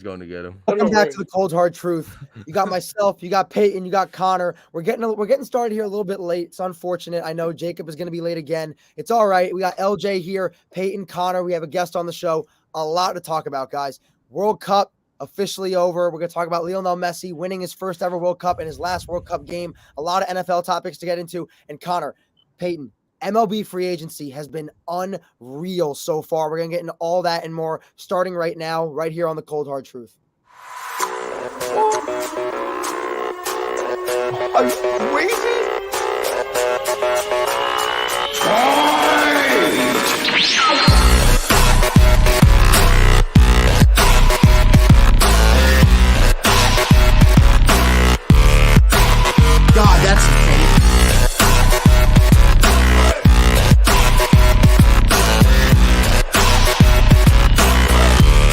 going to get him. Welcome back to the Cold Hard Truth. You got myself, you got Peyton, you got Conor. We're getting started here a little bit late. It's unfortunate. I know Jacob is going to be late again. It's all right. We got LJ here, Peyton, Conor. We have a guest on the show. A lot to talk about, guys. World Cup officially over. We're going to talk about Lionel Messi winning his first ever World Cup and his last World Cup game. A lot of NFL topics to get into. And Conor, Peyton, MLB free agency has been unreal so far. We're going to get into all that and more starting right now, right here on the Cold Hard Truth. Are you crazy? God, that's insane.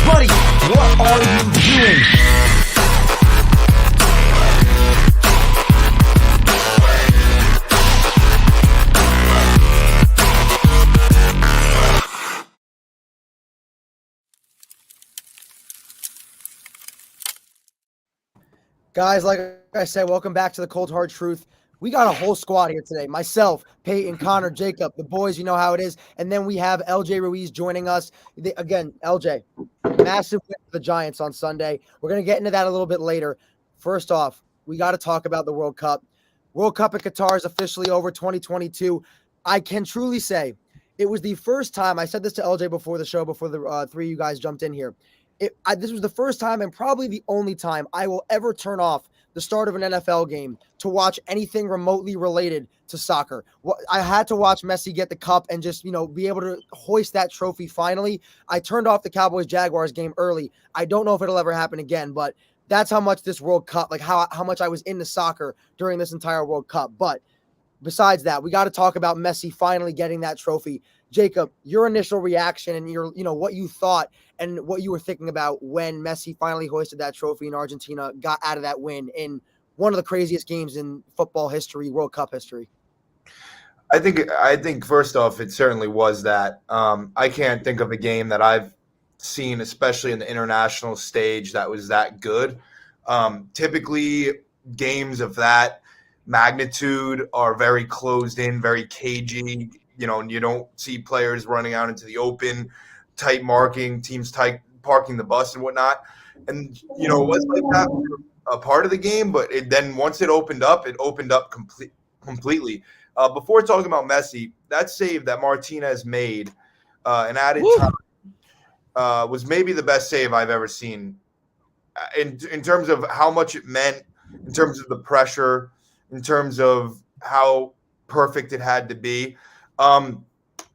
Buddy, what are you doing? Guys, like I said, welcome back to the Cold Hard Truth. We got a whole squad here today. Myself, Peyton, Conor, Jacob, the boys, you know how it is. And then we have LJ Ruiz joining us. Again, LJ, massive win for the Giants on Sunday. We're going to get into that a little bit later. First off, we got to talk about the World Cup. World Cup in Qatar is officially over 2022. I can truly say it was the first time, I said this to LJ before the show, before the three of you guys jumped in here. This was the first time and probably the only time I will ever turn off the start of an NFL game to watch anything remotely related to soccer. I had to watch Messi get the cup and just, be able to hoist that trophy finally. I turned off the Cowboys-Jaguars game early. I don't know if it'll ever happen again, but that's how much this World Cup, like how much I was into soccer during this entire World Cup. But besides that, we got to talk about Messi finally getting that trophy. Jacob, your initial reaction and your, what you thought and what you were thinking about when Messi finally hoisted that trophy and Argentina got out of that win in one of the craziest games in football history, World Cup history. I think first off, it certainly was that. I can't think of a game that I've seen, especially in the international stage, that was that good. Typically, games of that magnitude are very closed in, very cagey. And you don't see players running out into the open, tight marking, teams tight parking the bus and whatnot. And, it was like that for a part of the game, but then once it opened up completely. Before talking about Messi, that save that Martinez made in added time was maybe the best save I've ever seen in terms of how much it meant, in terms of the pressure, in terms of how perfect it had to be.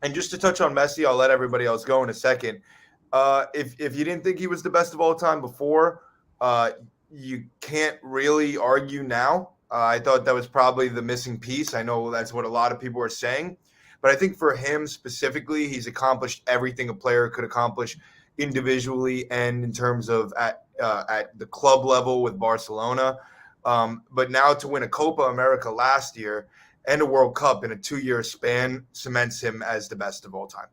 And just to touch on Messi, I'll let everybody else go in a second. If you didn't think he was the best of all time before, you can't really argue now. I thought that was probably the missing piece. I know that's what a lot of people are saying. But I think for him specifically, he's accomplished everything a player could accomplish individually and in terms of at the club level with Barcelona. But now to win a Copa America last year and a World Cup in a 2-year span cements him as the best of all time.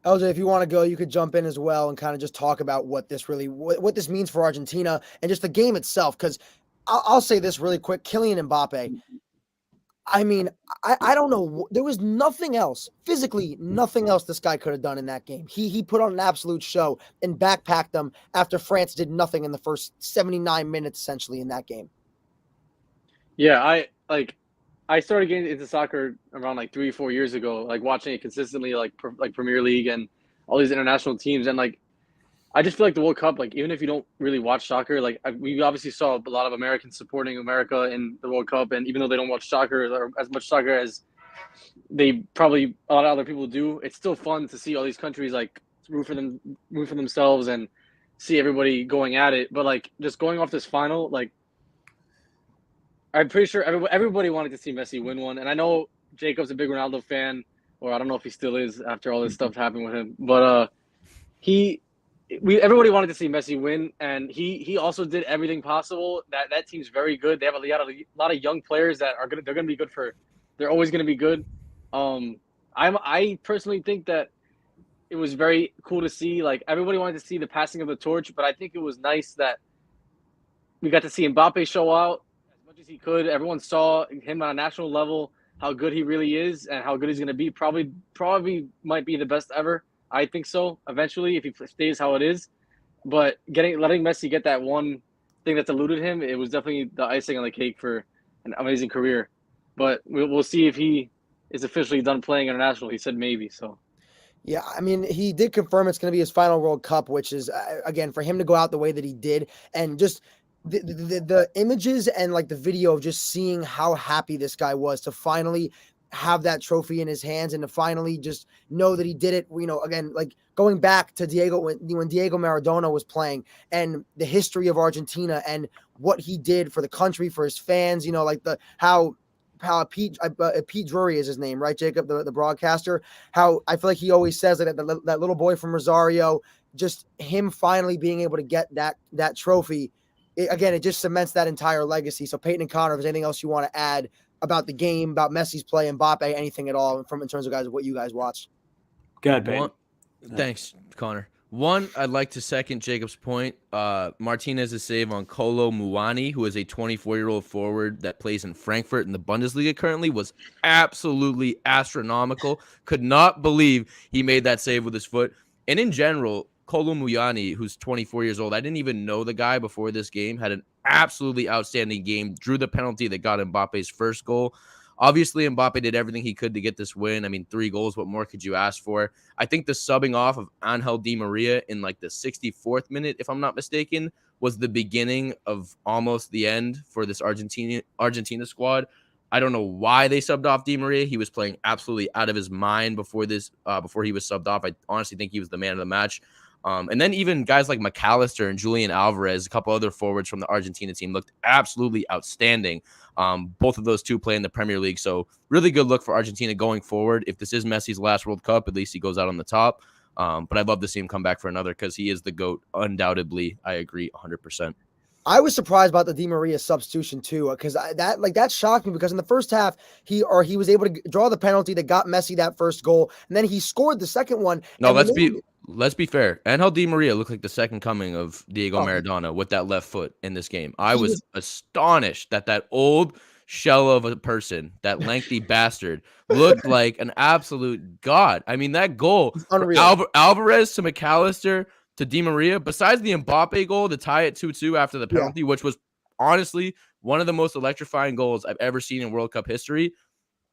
LJ, if you want to go, you could jump in as well and kind of just talk about what this means for Argentina and just the game itself. Because I'll say this really quick. Kylian Mbappe, I mean, I don't know. There was nothing else, physically, nothing else this guy could have done in that game. He put on an absolute show and backpacked them after France did nothing in the first 79 minutes, essentially, in that game. Yeah, I started getting into soccer around 3-4 years ago, watching it consistently, like Premier League and all these international teams. And I just feel like the World Cup, even if you don't really watch soccer, we obviously saw a lot of Americans supporting America in the World Cup. And even though they don't watch soccer or as much soccer as they probably a lot of other people do, it's still fun to see all these countries root for themselves and see everybody going at it. But just going off this final, I'm pretty sure everybody wanted to see Messi win one. And I know Jacob's a big Ronaldo fan, or I don't know if he still is after all this stuff happened with him. But everybody wanted to see Messi win, and he also did everything possible. That team's very good. They have a lot of young players that they're gonna be good they're always gonna be good. I personally think that it was very cool to see. Like, everybody wanted to see the passing of the torch, but I think it was nice that we got to see Mbappe show out as much as he could. Everyone saw him on a national level, how good he really is and how good he's going to be. Probably might be the best ever. I think so. Eventually, if he stays how it is, but letting Messi get that one thing that's eluded him, it was definitely the icing on the cake for an amazing career. But we'll see if he is officially done playing international. He said maybe. So Yeah, I mean, he did confirm it's going to be his final World Cup, which is, again, for him to go out the way that he did, and just the images and like the video of just seeing how happy this guy was to finally have that trophy in his hands and to finally just know that he did it. You know, again, like going back to Diego when Diego Maradona was playing and the history of Argentina and what he did for the country, for his fans. You know, like how Pete Drury is his name, right, Jacob, the broadcaster. How I feel like he always says that that little boy from Rosario, just him finally being able to get that trophy. It just cements that entire legacy. So Peyton and Conor, if there's anything else you want to add about the game, about Messi's play, Mbappe, anything at all in terms of what you guys watched? Go ahead, Peyton. Thanks, Connor. One, I'd like to second Jacob's point. Martinez's save on Kolo Muani, who is a 24-year-old forward that plays in Frankfurt in the Bundesliga currently, was absolutely astronomical. Could not believe he made that save with his foot. And in general, Kolo Muani, who's 24 years old, I didn't even know the guy before this game, had an absolutely outstanding game, drew the penalty that got Mbappe's first goal. Obviously, Mbappe did everything he could to get this win. I mean, 3 goals, what more could you ask for? I think the subbing off of Angel Di Maria in like the 64th minute, if I'm not mistaken, was the beginning of almost the end for this Argentina squad. I don't know why they subbed off Di Maria. He was playing absolutely out of his mind before he was subbed off. I honestly think he was the man of the match. And then even guys like McAllister and Julian Alvarez, a couple other forwards from the Argentina team, looked absolutely outstanding. Both of those two play in the Premier League. So really good look for Argentina going forward. If this is Messi's last World Cup, at least he goes out on the top. But I'd love to see him come back for another because he is the GOAT, undoubtedly. I agree 100%. I was surprised about the Di Maria substitution too, because that shocked me because in the first half he was able to draw the penalty that got Messi that first goal, and then he scored the second one. No, let's be fair. Angel Di Maria looked like the second coming of Diego Maradona with that left foot in this game. I was astonished that old shell of a person, that lengthy bastard, looked like an absolute god. I mean, that goal, Alvarez to McAllister to Di Maria, besides the Mbappe goal to tie it 2-2 after the penalty, which was honestly one of the most electrifying goals I've ever seen in World Cup history,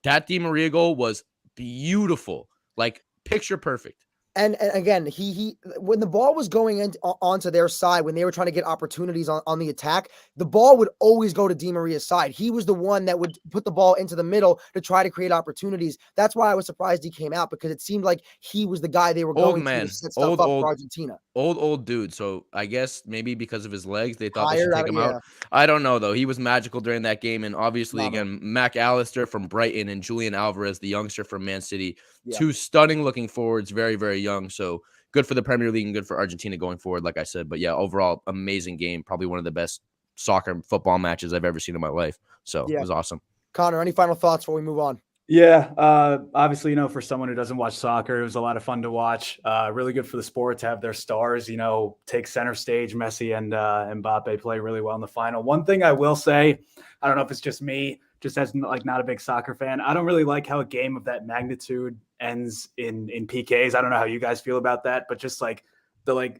that Di Maria goal was beautiful, like picture perfect. And again, he when the ball was going onto their side, when they were trying to get opportunities on the attack, the ball would always go to Di Maria's side. He was the one that would put the ball into the middle to try to create opportunities. That's why I was surprised he came out, because it seemed like he was the guy they were going to set stuff up for Argentina. Old dude. So I guess maybe because of his legs, they thought they should take him out. I don't know, though. He was magical during that game. And obviously, again, McAllister from Brighton and Julian Alvarez, the youngster from Man City, two stunning looking forwards, very, very young. So good for the Premier League and good for Argentina going forward, like I said. But yeah, overall, amazing game. Probably one of the best soccer and football matches I've ever seen in my life. So it was awesome. Connor, any final thoughts before we move on? Yeah, obviously, for someone who doesn't watch soccer, it was a lot of fun to watch. Really good for the sport to have their stars, take center stage. Messi and Mbappe play really well in the final. One thing I will say, I don't know if it's just me, just as not a big soccer fan, I don't really like how a game of that magnitude ends in PKs. I don't know how you guys feel about that, but just the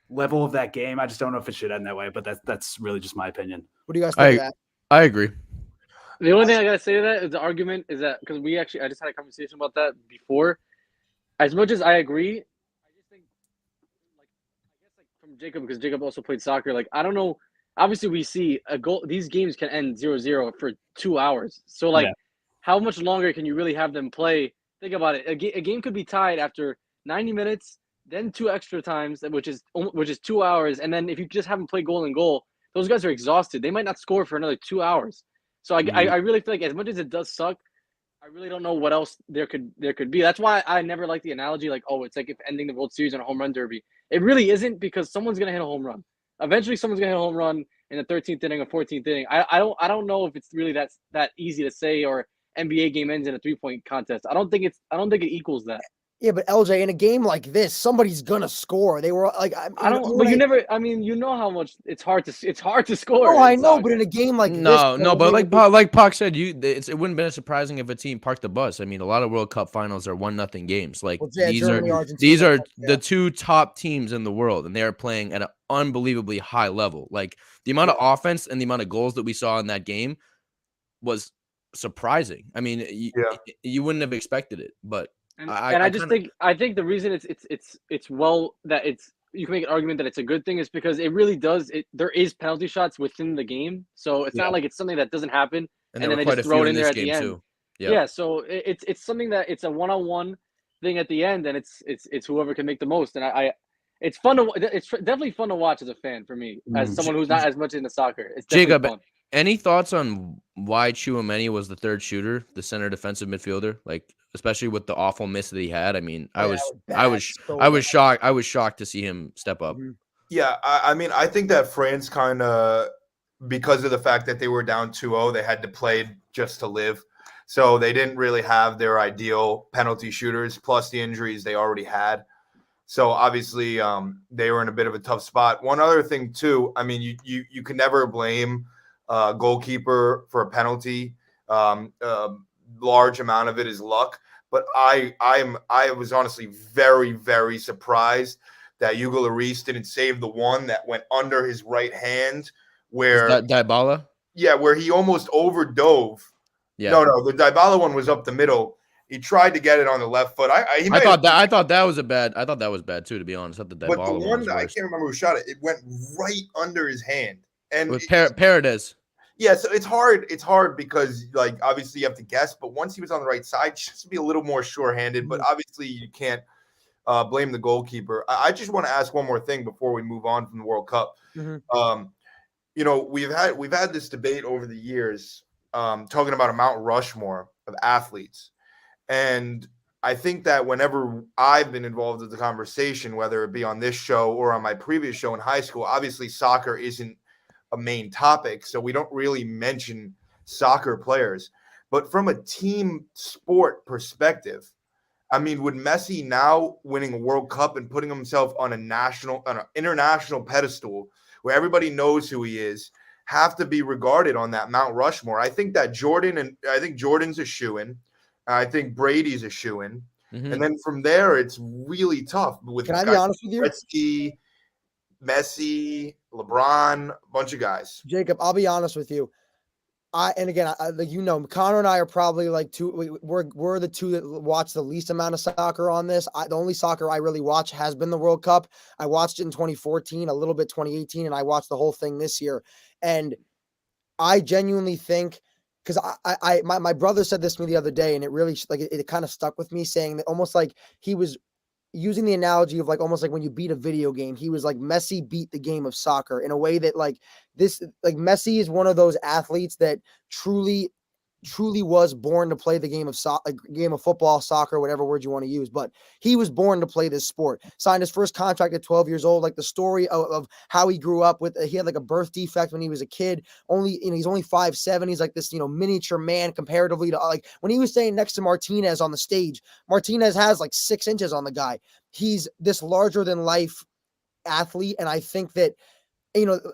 level of that game, I just don't know if it should end that way. But that's really just my opinion. What do you guys think of that? I agree. The only thing I gotta say to that is the argument is that because I just had a conversation about that before. As much as I agree, I just think from Jacob, because Jacob also played soccer. I don't know. Obviously, we see a goal. These games can end 0-0 for 2 hours. So how much longer can you really have them play? Think about it. A game could be tied after 90 minutes, then 2 extra times, which is 2 hours. And then if you just have them play goal and goal, those guys are exhausted. They might not score for another 2 hours. So I really feel like as much as it does suck, I really don't know what else there could be. That's why I never like the analogy it's like if ending the World Series on a home run derby. It really isn't, because someone's gonna hit a home run. Eventually, someone's gonna hit a home run in the 13th inning or 14th inning. I don't know if it's really that easy to say, or NBA game ends in a 3-point contest. I don't think it equals that. Yeah, but LJ, in a game like this, somebody's gonna score. They were like, I don't. But you never. I mean, you know how much it's hard to score. No, I in know, but soccer. in a game like this, No, but like Puck said, it wouldn't have been surprising if a team parked the bus. I mean, a lot of World Cup finals are 1-0 games. Like well, yeah, these Germany, are Argentina, the two top teams in the world, and they are playing at an unbelievably high level. Like the amount of offense and the amount of goals that we saw in that game was surprising. I mean, you wouldn't have expected it, but I just think the reason it's well that it's you can make an argument that it's a good thing is because it really does there is penalty shots within the game, so it's not like it's something that doesn't happen and then there were they quite just a throw few it in in there this at the game end. too. Yeah, so it's something that it's a one-on-one thing at the end, and it's whoever can make the most, and I it's fun to it's definitely fun to watch as a fan for me as someone who's not as much into soccer. It's definitely Jacob, fun. any thoughts on why Chouameni was the third shooter, the center defensive midfielder? Like, especially with the awful miss that he had. I mean, I was shocked. I was shocked to see him step up. Yeah, I mean, I think that France kind of, because of the fact that they were down 2-0, they had to play just to live. So they didn't really have their ideal penalty shooters, plus the injuries they already had. So obviously, they were in a bit of a tough spot. One other thing too, I mean, you can never blame goalkeeper for a penalty. Large amount of it is luck, but I was honestly very, very surprised that Hugo Lloris didn't save the one that went under his right hand, where Is that Dybala? Yeah, where he almost overdove. Yeah. No, the Dybala one was up the middle. He tried to get it on the left foot. I thought that was bad too, to be honest. But the one that I can't remember who shot it. It went right under his hand. And with Paredes. Yeah, so it's hard. It's hard because, like, obviously you have to guess, but once he was on the right side, just be a little more sure-handed. But obviously you can't blame the goalkeeper. I just want to ask one more thing before we move on from the World Cup. You know, we've had this debate over the years, talking about a Mount Rushmore of athletes, and I think that whenever I've been involved in the conversation, whether it be on this show or on my previous show in high school, obviously soccer isn't a main topic, so we don't really mention soccer players. But from a team sport perspective, I mean, would Messi now winning a World Cup and putting himself on an international pedestal where everybody knows who he is, have to be regarded on that Mount Rushmore? I think that Jordan's a shoo-in. I think Brady's a shoo-in. And then from there, it's really tough. Can I be honest with you? Gretzky, Messi, LeBron, a bunch of guys. Jacob, I'll be honest with you. Conor and I are probably like we're the two that watch the least amount of soccer on this. The only soccer I really watch has been the World Cup. I watched it in 2014, a little bit 2018, and I watched the whole thing this year. And I genuinely think, because my brother said this to me the other day, and it really it kind of stuck with me, saying that almost like he was using the analogy of like almost like when you beat a video game. He was like, Messi beat the game of soccer in a way that like Messi is one of those athletes that truly was born to play the game of game of football, soccer, whatever word you want to use. But he was born to play this sport. Signed his first contract at 12 years old. Like the story of how he grew up he had like a birth defect when he was a kid. He's only 5'7". He's like this, miniature man comparatively to like when he was staying next to Martinez on the stage. Martinez has like 6 inches on the guy. He's this larger than life athlete. And I think that,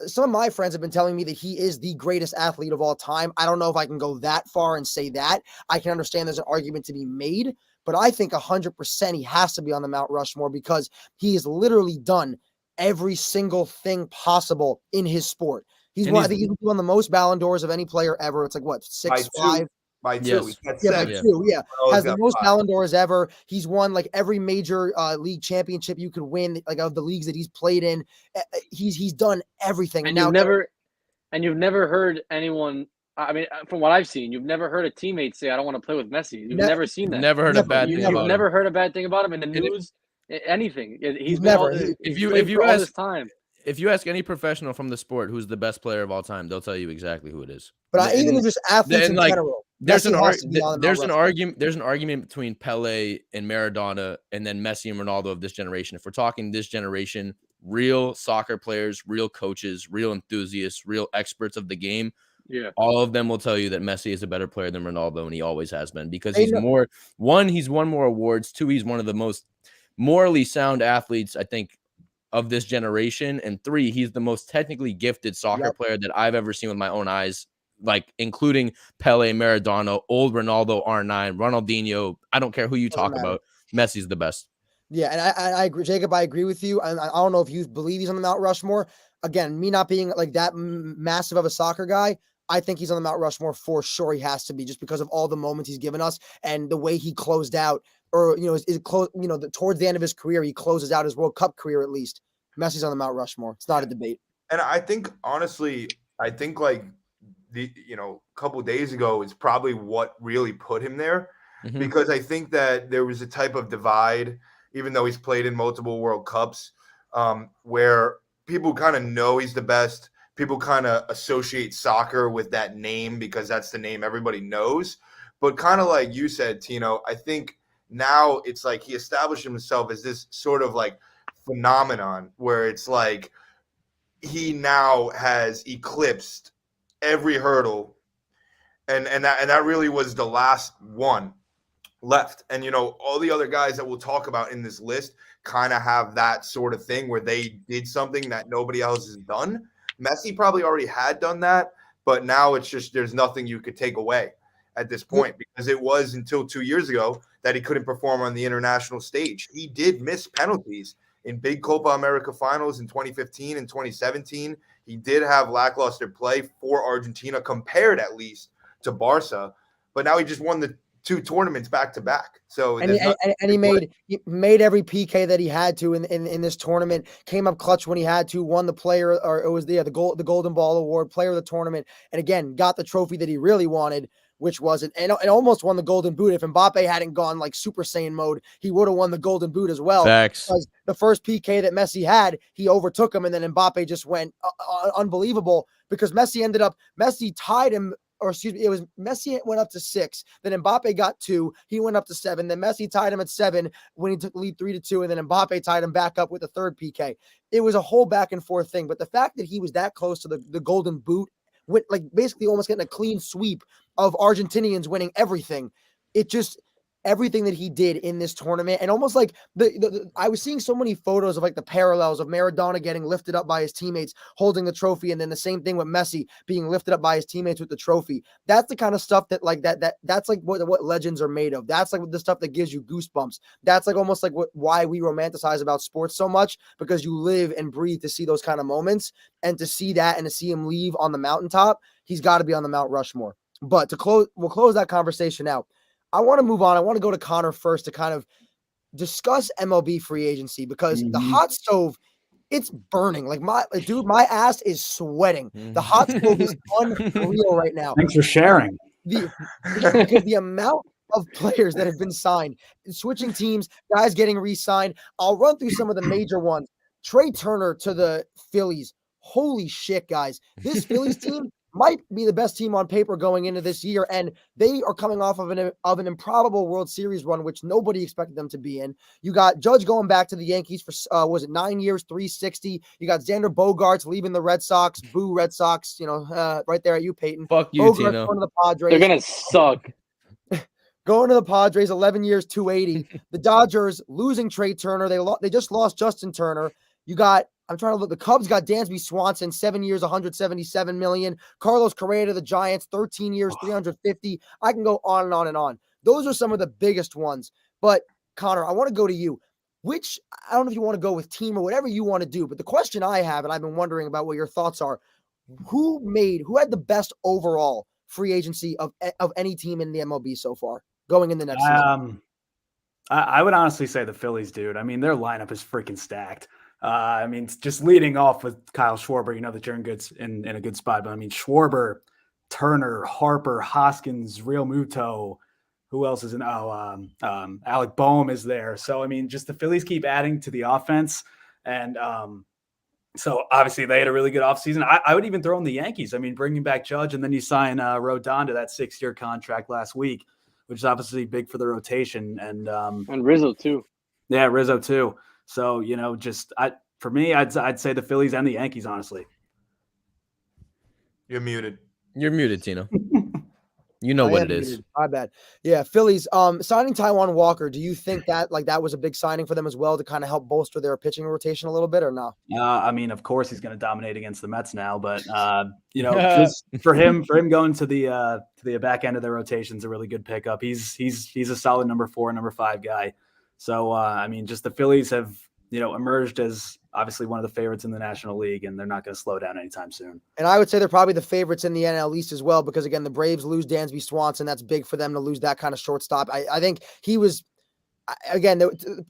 some of my friends have been telling me that he is the greatest athlete of all time. I don't know if I can go that far and say that. I can understand there's an argument to be made, but I think 100% he has to be on the Mount Rushmore because he has literally done every single thing possible in his sport. I think he's won the most Ballon d'Ors of any player ever. It's like what, 6, 5? By two. Yes. By two. Has the most Ballon d'Ors ever. He's won like every major league championship you could win, like of the leagues that he's played in. He's done everything. And you've never heard anyone. I mean, from what I've seen, you've never heard a teammate say, "I don't want to play with Messi." You've never seen that. Never heard a bad thing. You've never heard a bad thing about him in the news. Anything. He's never. If you ask any professional from the sport who's the best player of all time, they'll tell you exactly who it is. But even just athletes in general. There's an argument between Pele and Maradona and then Messi and Ronaldo of this generation. If we're talking this generation, real soccer players, real coaches, real enthusiasts, real experts of the game, Yeah. all of them will tell you that Messi is a better player than Ronaldo, and he always has been, because They he's know- he's won more awards. Two, he's one of the most morally sound athletes, I think, of this generation. And three, he's the most technically gifted soccer Yep. player that I've ever seen with my own eyes, like including Pele, Maradona, old Ronaldo, R9, Ronaldinho. I don't care who you Doesn't talk matter. about. Messi's the best. Yeah, and I agree, Jacob. I agree with you. And I don't know if you believe he's on the Mount Rushmore. Again, me not being like that massive of a soccer guy, I think he's on the Mount Rushmore for sure. He has to be, just because of all the moments he's given us and the way he closed out, or is close. Towards the end of his career, he closes out his World Cup career at least. Messi's on the Mount Rushmore. It's not a debate. And I think, honestly, like the couple days ago is probably what really put him there, Mhm. because I think that there was a type of divide, even though he's played in multiple World Cups, where people kind of know he's the best. People kind of associate soccer with that name because that's the name everybody knows. But kind of like you said, Tino, I think now it's like he established himself as this sort of like phenomenon where it's like he now has eclipsed every hurdle, and that really was the last one left. And all the other guys that we'll talk about in this list kind of have that sort of thing where they did something that nobody else has done. Messi probably already had done that, but now it's just there's nothing you could take away at this point, because it was until 2 years ago that he couldn't perform on the international stage. He did miss penalties in big Copa America finals in 2015 and 2017. He did have lackluster play for Argentina, compared at least to Barca, but now he just won the 2 tournaments back to back. So And he made every PK that he had to in this tournament. Came up clutch when he had to. Won the player, or it was the Golden Ball Award, player of the tournament, and again got the trophy that he really wanted, which was and almost won the Golden Boot. If Mbappe hadn't gone like Super Saiyan mode, he would have won the Golden Boot as well. Facts. Because the first PK that Messi had, he overtook him, and then Mbappe just went unbelievable, because Messi tied him. Or excuse me, it was Messi went up to 6. Then Mbappe got 2. He went up to 7. Then Messi tied him at 7 when he took the lead 3-2. And then Mbappe tied him back up with the third PK. It was a whole back and forth thing. But the fact that he was that close to the Golden Boot, went like basically almost getting a clean sweep of Argentinians winning everything. It just everything that he did in this tournament, and almost like I was seeing so many photos of like the parallels of Maradona getting lifted up by his teammates holding the trophy, and then the same thing with Messi being lifted up by his teammates with the trophy. That's the kind of stuff that like that's like what legends are made of. That's like the stuff that gives you goosebumps. That's like almost like why we romanticize about sports so much, because you live and breathe to see those kind of moments, and to see that and to see him leave on the mountaintop, he's got to be on the Mount Rushmore. But we'll close that conversation out. I want to move on. I want to go to Conor first to kind of discuss MLB free agency, because the hot stove, it's burning. Like my ass is sweating. The hot stove is unreal right now. Thanks for sharing. Because the amount of players that have been signed, switching teams, guys getting re-signed. I'll run through some of the major ones. Trey Turner to the Phillies. Holy shit, guys. This Phillies team might be the best team on paper going into this year, and they are coming off of an improbable World Series run, which nobody expected them to be in. You got Judge going back to the Yankees for was it 9 years, $360. You got Xander Bogaerts leaving the Red Sox. Boo Red Sox, right there at you, Peyton. Fuck you, Bogaerts Tino. going to the Padres. They're gonna suck. Going to the Padres, 11 years, $280. The Dodgers losing Trey Turner. They just lost Justin Turner. You got, I'm trying to look, the Cubs got Dansby Swanson, 7 years, $177 million. Carlos Correa to the Giants, 13 years, $350. I can go on and on and on. Those are some of the biggest ones. But Conor, I want to go to you. I don't know if you want to go with team or whatever you want to do, but the question I have, and I've been wondering about what your thoughts are, who had the best overall free agency of any team in the MLB so far going in the next season? I would honestly say the Phillies, dude. I mean, their lineup is freaking stacked. I mean, just leading off with Kyle Schwarber, that you're in a good spot. But I mean, Schwarber, Turner, Harper, Hoskins, Real Muto. Who else is in? Alec Boehm is there. So I mean, just the Phillies keep adding to the offense, and so obviously they had a really good offseason. I would even throw in the Yankees. I mean, bringing back Judge, and then you sign Rodon to that 6-year contract last week, which is obviously big for the rotation, and Rizzo too. Yeah, Rizzo too. So, for me, I'd say the Phillies and the Yankees, honestly. You're muted. You're muted, Tino. You know I what am it is. muted. My bad. Yeah, Phillies. Signing Taijuan Walker. Do you think that that was a big signing for them as well to kind of help bolster their pitching rotation a little bit, or no? I mean, of course, he's going to dominate against the Mets now, but just for him going to the back end of the rotation is a really good pickup. He's a solid number 4, number 5 guy. So I mean, just the Phillies have emerged as obviously one of the favorites in the National League, and they're not going to slow down anytime soon. And I would say they're probably the favorites in the NL East as well, because again, the Braves lose Dansby Swanson. That's big for them to lose that kind of shortstop. I think he was, again,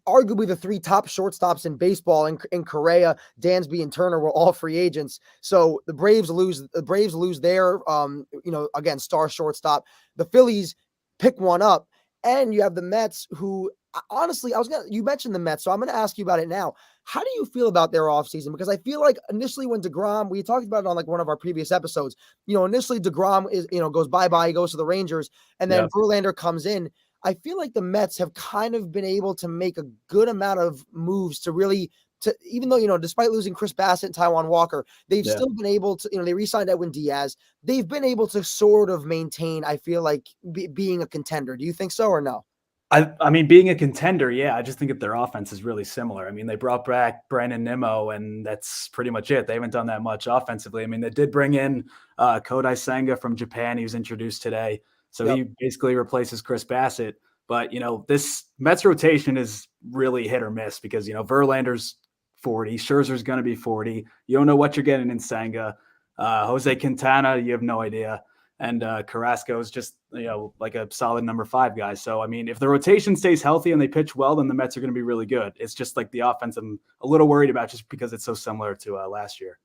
arguably the 3 top shortstops in baseball in Correa, Dansby, and Turner were all free agents. So the Braves lose their, again, star shortstop. The Phillies pick one up, and you have the Mets who, honestly, you mentioned the Mets, so I'm going to ask you about it now. How do you feel about their offseason? Because I feel like initially when DeGrom, we talked about it on like one of our previous episodes, initially DeGrom goes bye-bye, he goes to the Rangers, and then Verlander comes in. I feel like the Mets have kind of been able to make a good amount of moves to even though, despite losing Chris Bassett and Taijuan Walker, they've still been able to, they re-signed Edwin Diaz. They've been able to sort of maintain, I feel like, being a contender. Do you think so or no? I mean, being a contender, yeah, I just think that their offense is really similar. I mean, they brought back Brandon Nimmo, and that's pretty much it. They haven't done that much offensively. I mean, they did bring in Kodai Senga from Japan. He was introduced today. So he basically replaces Chris Bassett. But, this Mets rotation is really hit or miss because, Verlander's 40. Scherzer's going to be 40. You don't know what you're getting in Senga. Jose Quintana, you have no idea. And Carrasco is just, like a solid number 5 guy. So, I mean, if the rotation stays healthy and they pitch well, then the Mets are going to be really good. It's just like the offense I'm a little worried about just because it's so similar to last year.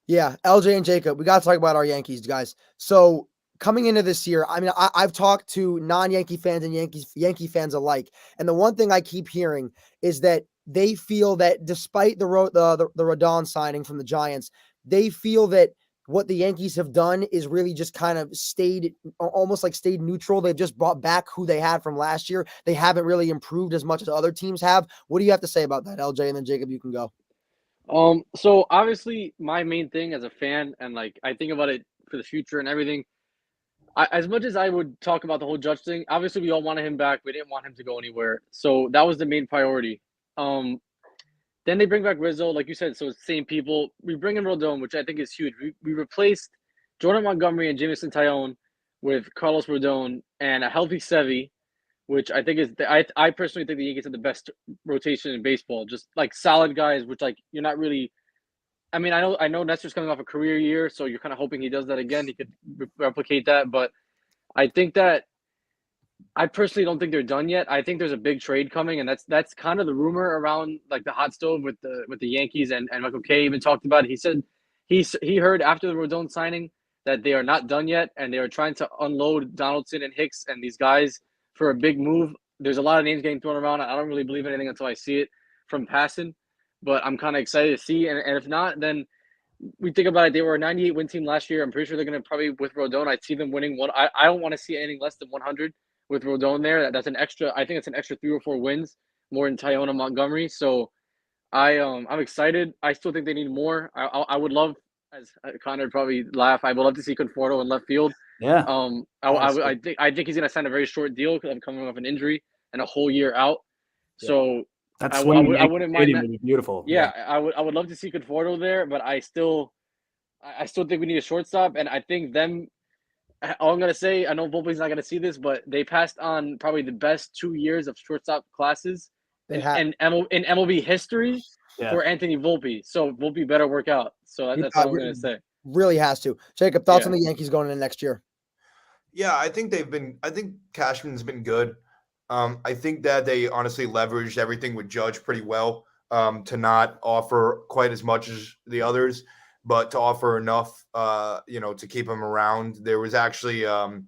Yeah, LJ and Jacob, we got to talk about our Yankees, guys. So coming into this year, I mean, I've talked to non-Yankee fans and Yankee fans alike. And the one thing I keep hearing is that they feel that despite the Rodon signing from the Giants, they feel that what the Yankees have done is really just kind of stayed neutral. They've just brought back who they had from last year. They haven't really improved as much as other teams have. What do you have to say about that, LJ? And then Jacob, you can go. So obviously my main thing as a fan, and like I think about it for the future and everything, as much as I would talk about the whole Judge thing, obviously we all wanted him back. We didn't want him to go anywhere. So that was the main priority. Then they bring back Rizzo, like you said, so it's the same people. We bring in Rodon, which I think is huge. We replaced Jordan Montgomery and Jameson Taillon with Carlos Rodon and a healthy Sevy, which I think is I personally think the Yankees have the best rotation in baseball. Just like solid guys, which like you're not really. I mean, I know Nestor's coming off a career year, so you're kind of hoping he does that again. He could replicate that, but I think that I personally don't think they're done yet. I think there's a big trade coming, and that's kind of the rumor around like the hot stove with the Yankees, and Michael Kay even talked about it. He said he heard after the Rodon signing that they are not done yet, and they are trying to unload Donaldson and Hicks and these guys for a big move. There's a lot of names getting thrown around. I don't really believe anything until I see it from passing, but I'm kind of excited to see. And if not, then we think about it. They were a 98 win team last year. I'm pretty sure they're going to probably with Rodon. I see them winning one. I don't want to see anything less than 100 with Rodon there. That's an extra. I think it's an extra 3 or 4 wins more than Taillon and Montgomery. So I'm excited. I still think they need more. I would love, as Conor would probably laugh, I would love to see Conforto in left field. Yeah. I think he's going to sign a very short deal because I'm coming off an injury and a whole year out. Yeah. So I wouldn't mind that. Would be beautiful. Yeah, I would love to see Conforto there, but I still think we need a shortstop, and I think them. All I'm gonna say, I know Volpe's not gonna see this, but they passed on probably the best 2 years of shortstop classes in MLB history for Anthony Volpe. So Volpe better work out. So that's all I'm gonna say. Really has to. Jacob, thoughts on the Yankees going into next year? Yeah, I think Cashman's been good. I think that they honestly leveraged everything with Judge pretty well to not offer quite as much as the others, but to offer enough, to keep him around. There was actually a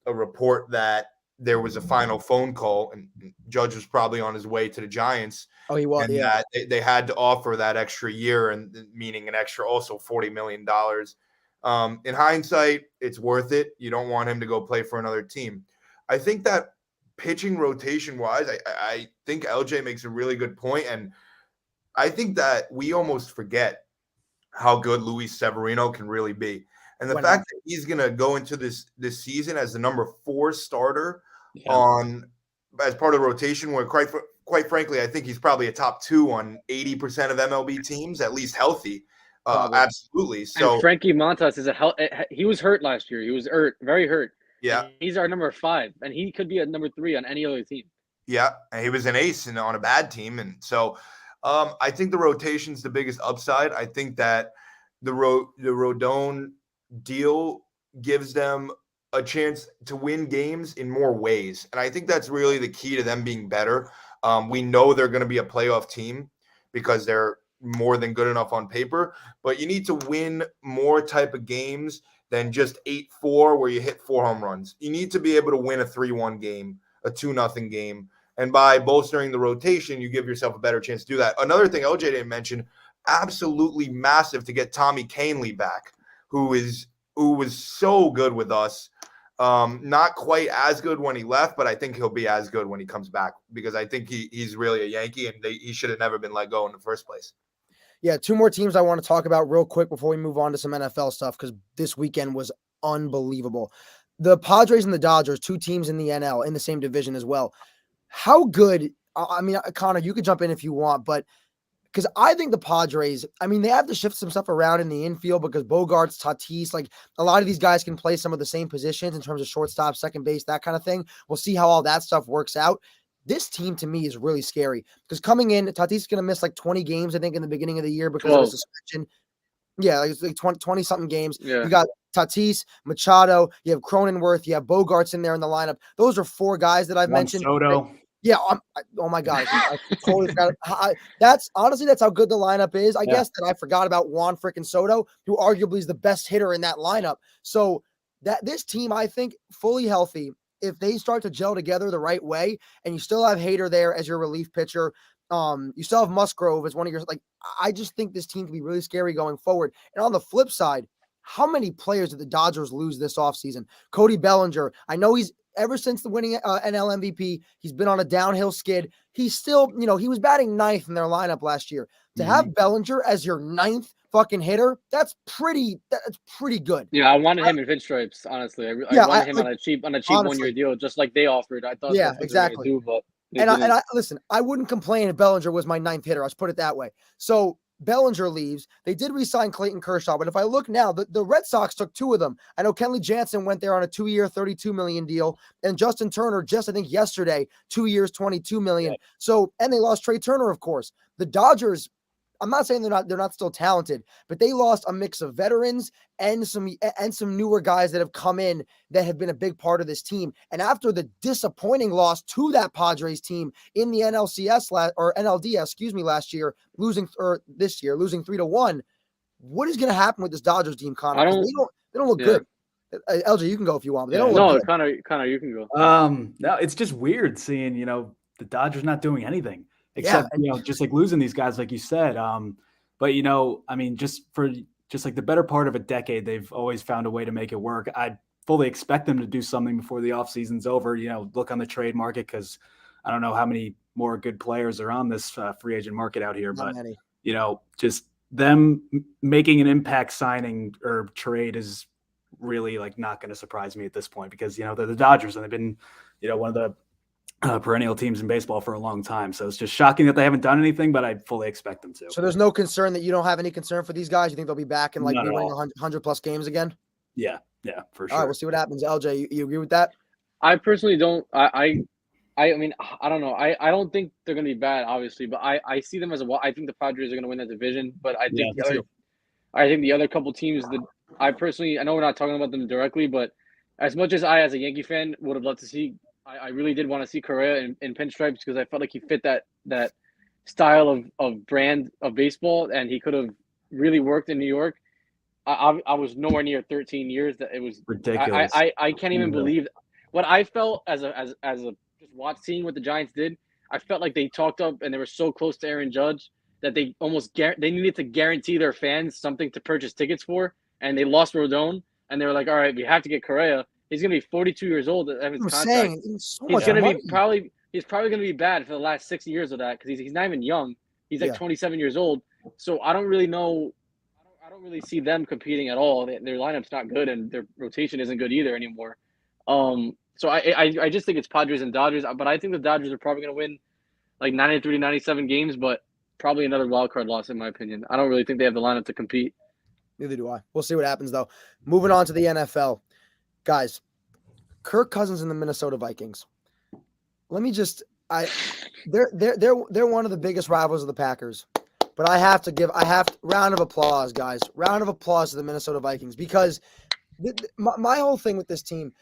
report that there was a final phone call, and Judge was probably on his way to the Giants. Oh, he was. And that they had to offer that extra year, and meaning an extra also $40 million. In hindsight, it's worth it. You don't want him to go play for another team. I think that pitching rotation wise, I think LJ makes a really good point, and I think that we almost forget how good Luis Severino can really be. And the Why fact not? that he's going to go into this season as the number 4 starter Yeah. as part of the rotation, where quite frankly, I think he's probably a top 2 on 80% of MLB teams, at least healthy. Probably. Absolutely. And So Frankie Montas is he was hurt last year. He was hurt, very hurt. yeah, And he's our number 5, and he could be a number 3 on any other team. yeah, and he was an ace on a bad team, and so I think the rotation's the biggest upside. I think that the Rodon deal gives them a chance to win games in more ways, and I think that's really the key to them being better. We know they're going to be a playoff team because they're more than good enough on paper, but you need to win more type of games than just 8-4 where you hit 4 home runs. You need to be able to win a 3-1 game, a 2-0 game. And by bolstering the rotation, you give yourself a better chance to do that. Another thing LJ didn't mention, absolutely massive to get Tommy Kahnle back, who was so good with us. Not quite as good when he left, but I think he'll be as good when he comes back, because I think he's really a Yankee, and he should have never been let go in the first place. Yeah, 2 more teams I want to talk about real quick before we move on to some NFL stuff, because this weekend was unbelievable. The Padres and the Dodgers, 2 teams in the NL in the same division as well. How good, I mean, Conor, you could jump in if you want, but because I think the Padres, I mean, they have to shift some stuff around in the infield because Bogarts, Tatis, like a lot of these guys can play some of the same positions in terms of shortstop, second base, that kind of thing. We'll see how all that stuff works out. This team to me is really scary because coming in, Tatis is going to miss like 20 games, I think, in the beginning of the year because of a suspension. Yeah, it's like 20 something games. Yeah. You got Tatis, Machado, you have Cronenworth, you have Bogarts in there in the lineup. Those are 4 guys that I've mentioned. Soto. Yeah. Oh my God. I totally forgot. That's how good the lineup is. I guess that I forgot about Juan freaking Soto, who arguably is the best hitter in that lineup. So that this team, I think, fully healthy, if they start to gel together the right way, and you still have Hader there as your relief pitcher, you still have Musgrove as one of your, like, I just think this team can be really scary going forward. And on the flip side, how many players did the Dodgers lose this offseason? Cody Bellinger, I know he's ever since the winning NL MVP, he's been on a downhill skid. He's still, he was batting 9th in their lineup last year. To have Bellinger as your 9th fucking hitter, that's pretty good. Yeah, I wanted him in pinstripes, honestly. I wanted him on a cheap honestly, 1-year deal, just like they offered. I thought that's what exactly. they were gonna do, but I listen, I wouldn't complain if Bellinger was my 9th hitter. Let's put it that way. So Bellinger leaves. They did re-sign Clayton Kershaw, but if I look now, the Red Sox took 2 of them. I know Kenley Jansen went there on a 2-year, $32 million deal, and Justin Turner just, I think, yesterday, 2 years, $22 million. Right. So, and they lost Trey Turner, of course. The Dodgers, I'm not saying they're not still talented, but they lost a mix of veterans and some newer guys that have come in that have been a big part of this team. And after the disappointing loss to that Padres team in the NLDS last year, losing 3-1, what is going to happen with this Dodgers team, Conor? They don't look good. LJ, you can go if you want. But they don't look good. Connor, you can go. No, it's just weird seeing, the Dodgers not doing anything. Except, just like losing these guys, like you said. But, I mean, just like the better part of a decade, they've always found a way to make it work. I fully expect them to do something before the offseason's over, look on the trade market, because I don't know how many more good players are on this free agent market out here. Not but, many. Just them making an impact signing or trade is really like not going to surprise me at this point, because, they're the Dodgers and they've been, one of the perennial teams in baseball for a long time. So it's just shocking that they haven't done anything, but I fully expect them to. So there's no concern that you don't have any concern for these guys? You think they'll be back and be winning 100 plus games again? Yeah, for sure. All right, we'll see what happens. LJ, you agree with that? I personally don't. I mean, I don't know. I don't think they're going to be bad, obviously, but I see them as I think the Padres are going to win that division, but I think the other couple teams that I know we're not talking about them directly, but as much as I, as a Yankee fan, would have loved to see, I really did want to see Correa in pinstripes, because I felt like he fit that style of brand of baseball, and he could have really worked in New York. I was nowhere near 13 years. That it was ridiculous. I can't even believe what I felt as a just seeing what the Giants did. I felt like they talked up and they were so close to Aaron Judge that they almost they needed to guarantee their fans something to purchase tickets for, and they lost Rodon, and they were like, all right, we have to get Correa. He's going to be 42 years old at his contract. He's probably going to be bad for the last 6 years of that, because he's not even young. He's like 27 years old. So I don't really know. I don't really see them competing at all. Their lineup's not good, and their rotation isn't good either anymore. So I just think it's Padres and Dodgers, but I think the Dodgers are probably going to win like 93 to 97 games, but probably another wild card loss in my opinion. I don't really think they have the lineup to compete. Neither do I. We'll see what happens though. Moving on to the NFL, guys. Kirk Cousins and the Minnesota Vikings. Let me just they're one of the biggest rivals of the Packers. But I have to round of applause, guys. Round of applause to the Minnesota Vikings because my whole thing with this team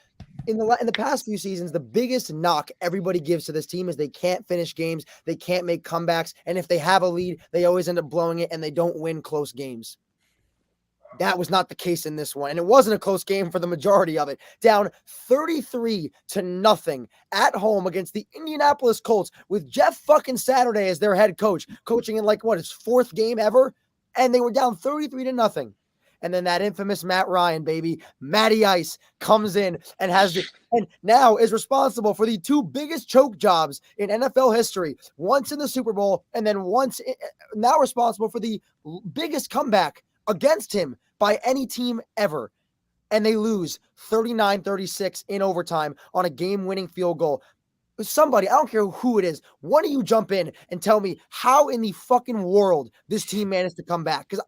in the past few seasons, the biggest knock everybody gives to this team is they can't finish games, they can't make comebacks, and if they have a lead, they always end up blowing it and they don't win close games. That was not the case in this one, and it wasn't a close game for the majority of it. Down 33-0 at home against the Indianapolis Colts with Jeff fucking Saturday as their head coach, coaching in his fourth game ever, and they were down 33-0. And then that infamous Matt Ryan, baby, Matty Ice, comes in and and now is responsible for the two biggest choke jobs in NFL history. Once in the Super Bowl, and then now responsible for the biggest comeback against him by any team ever. And they lose 39-36 in overtime on a game-winning field goal. Somebody, I don't care who it is, one of you jump in and tell me how in the fucking world this team managed to come back. Because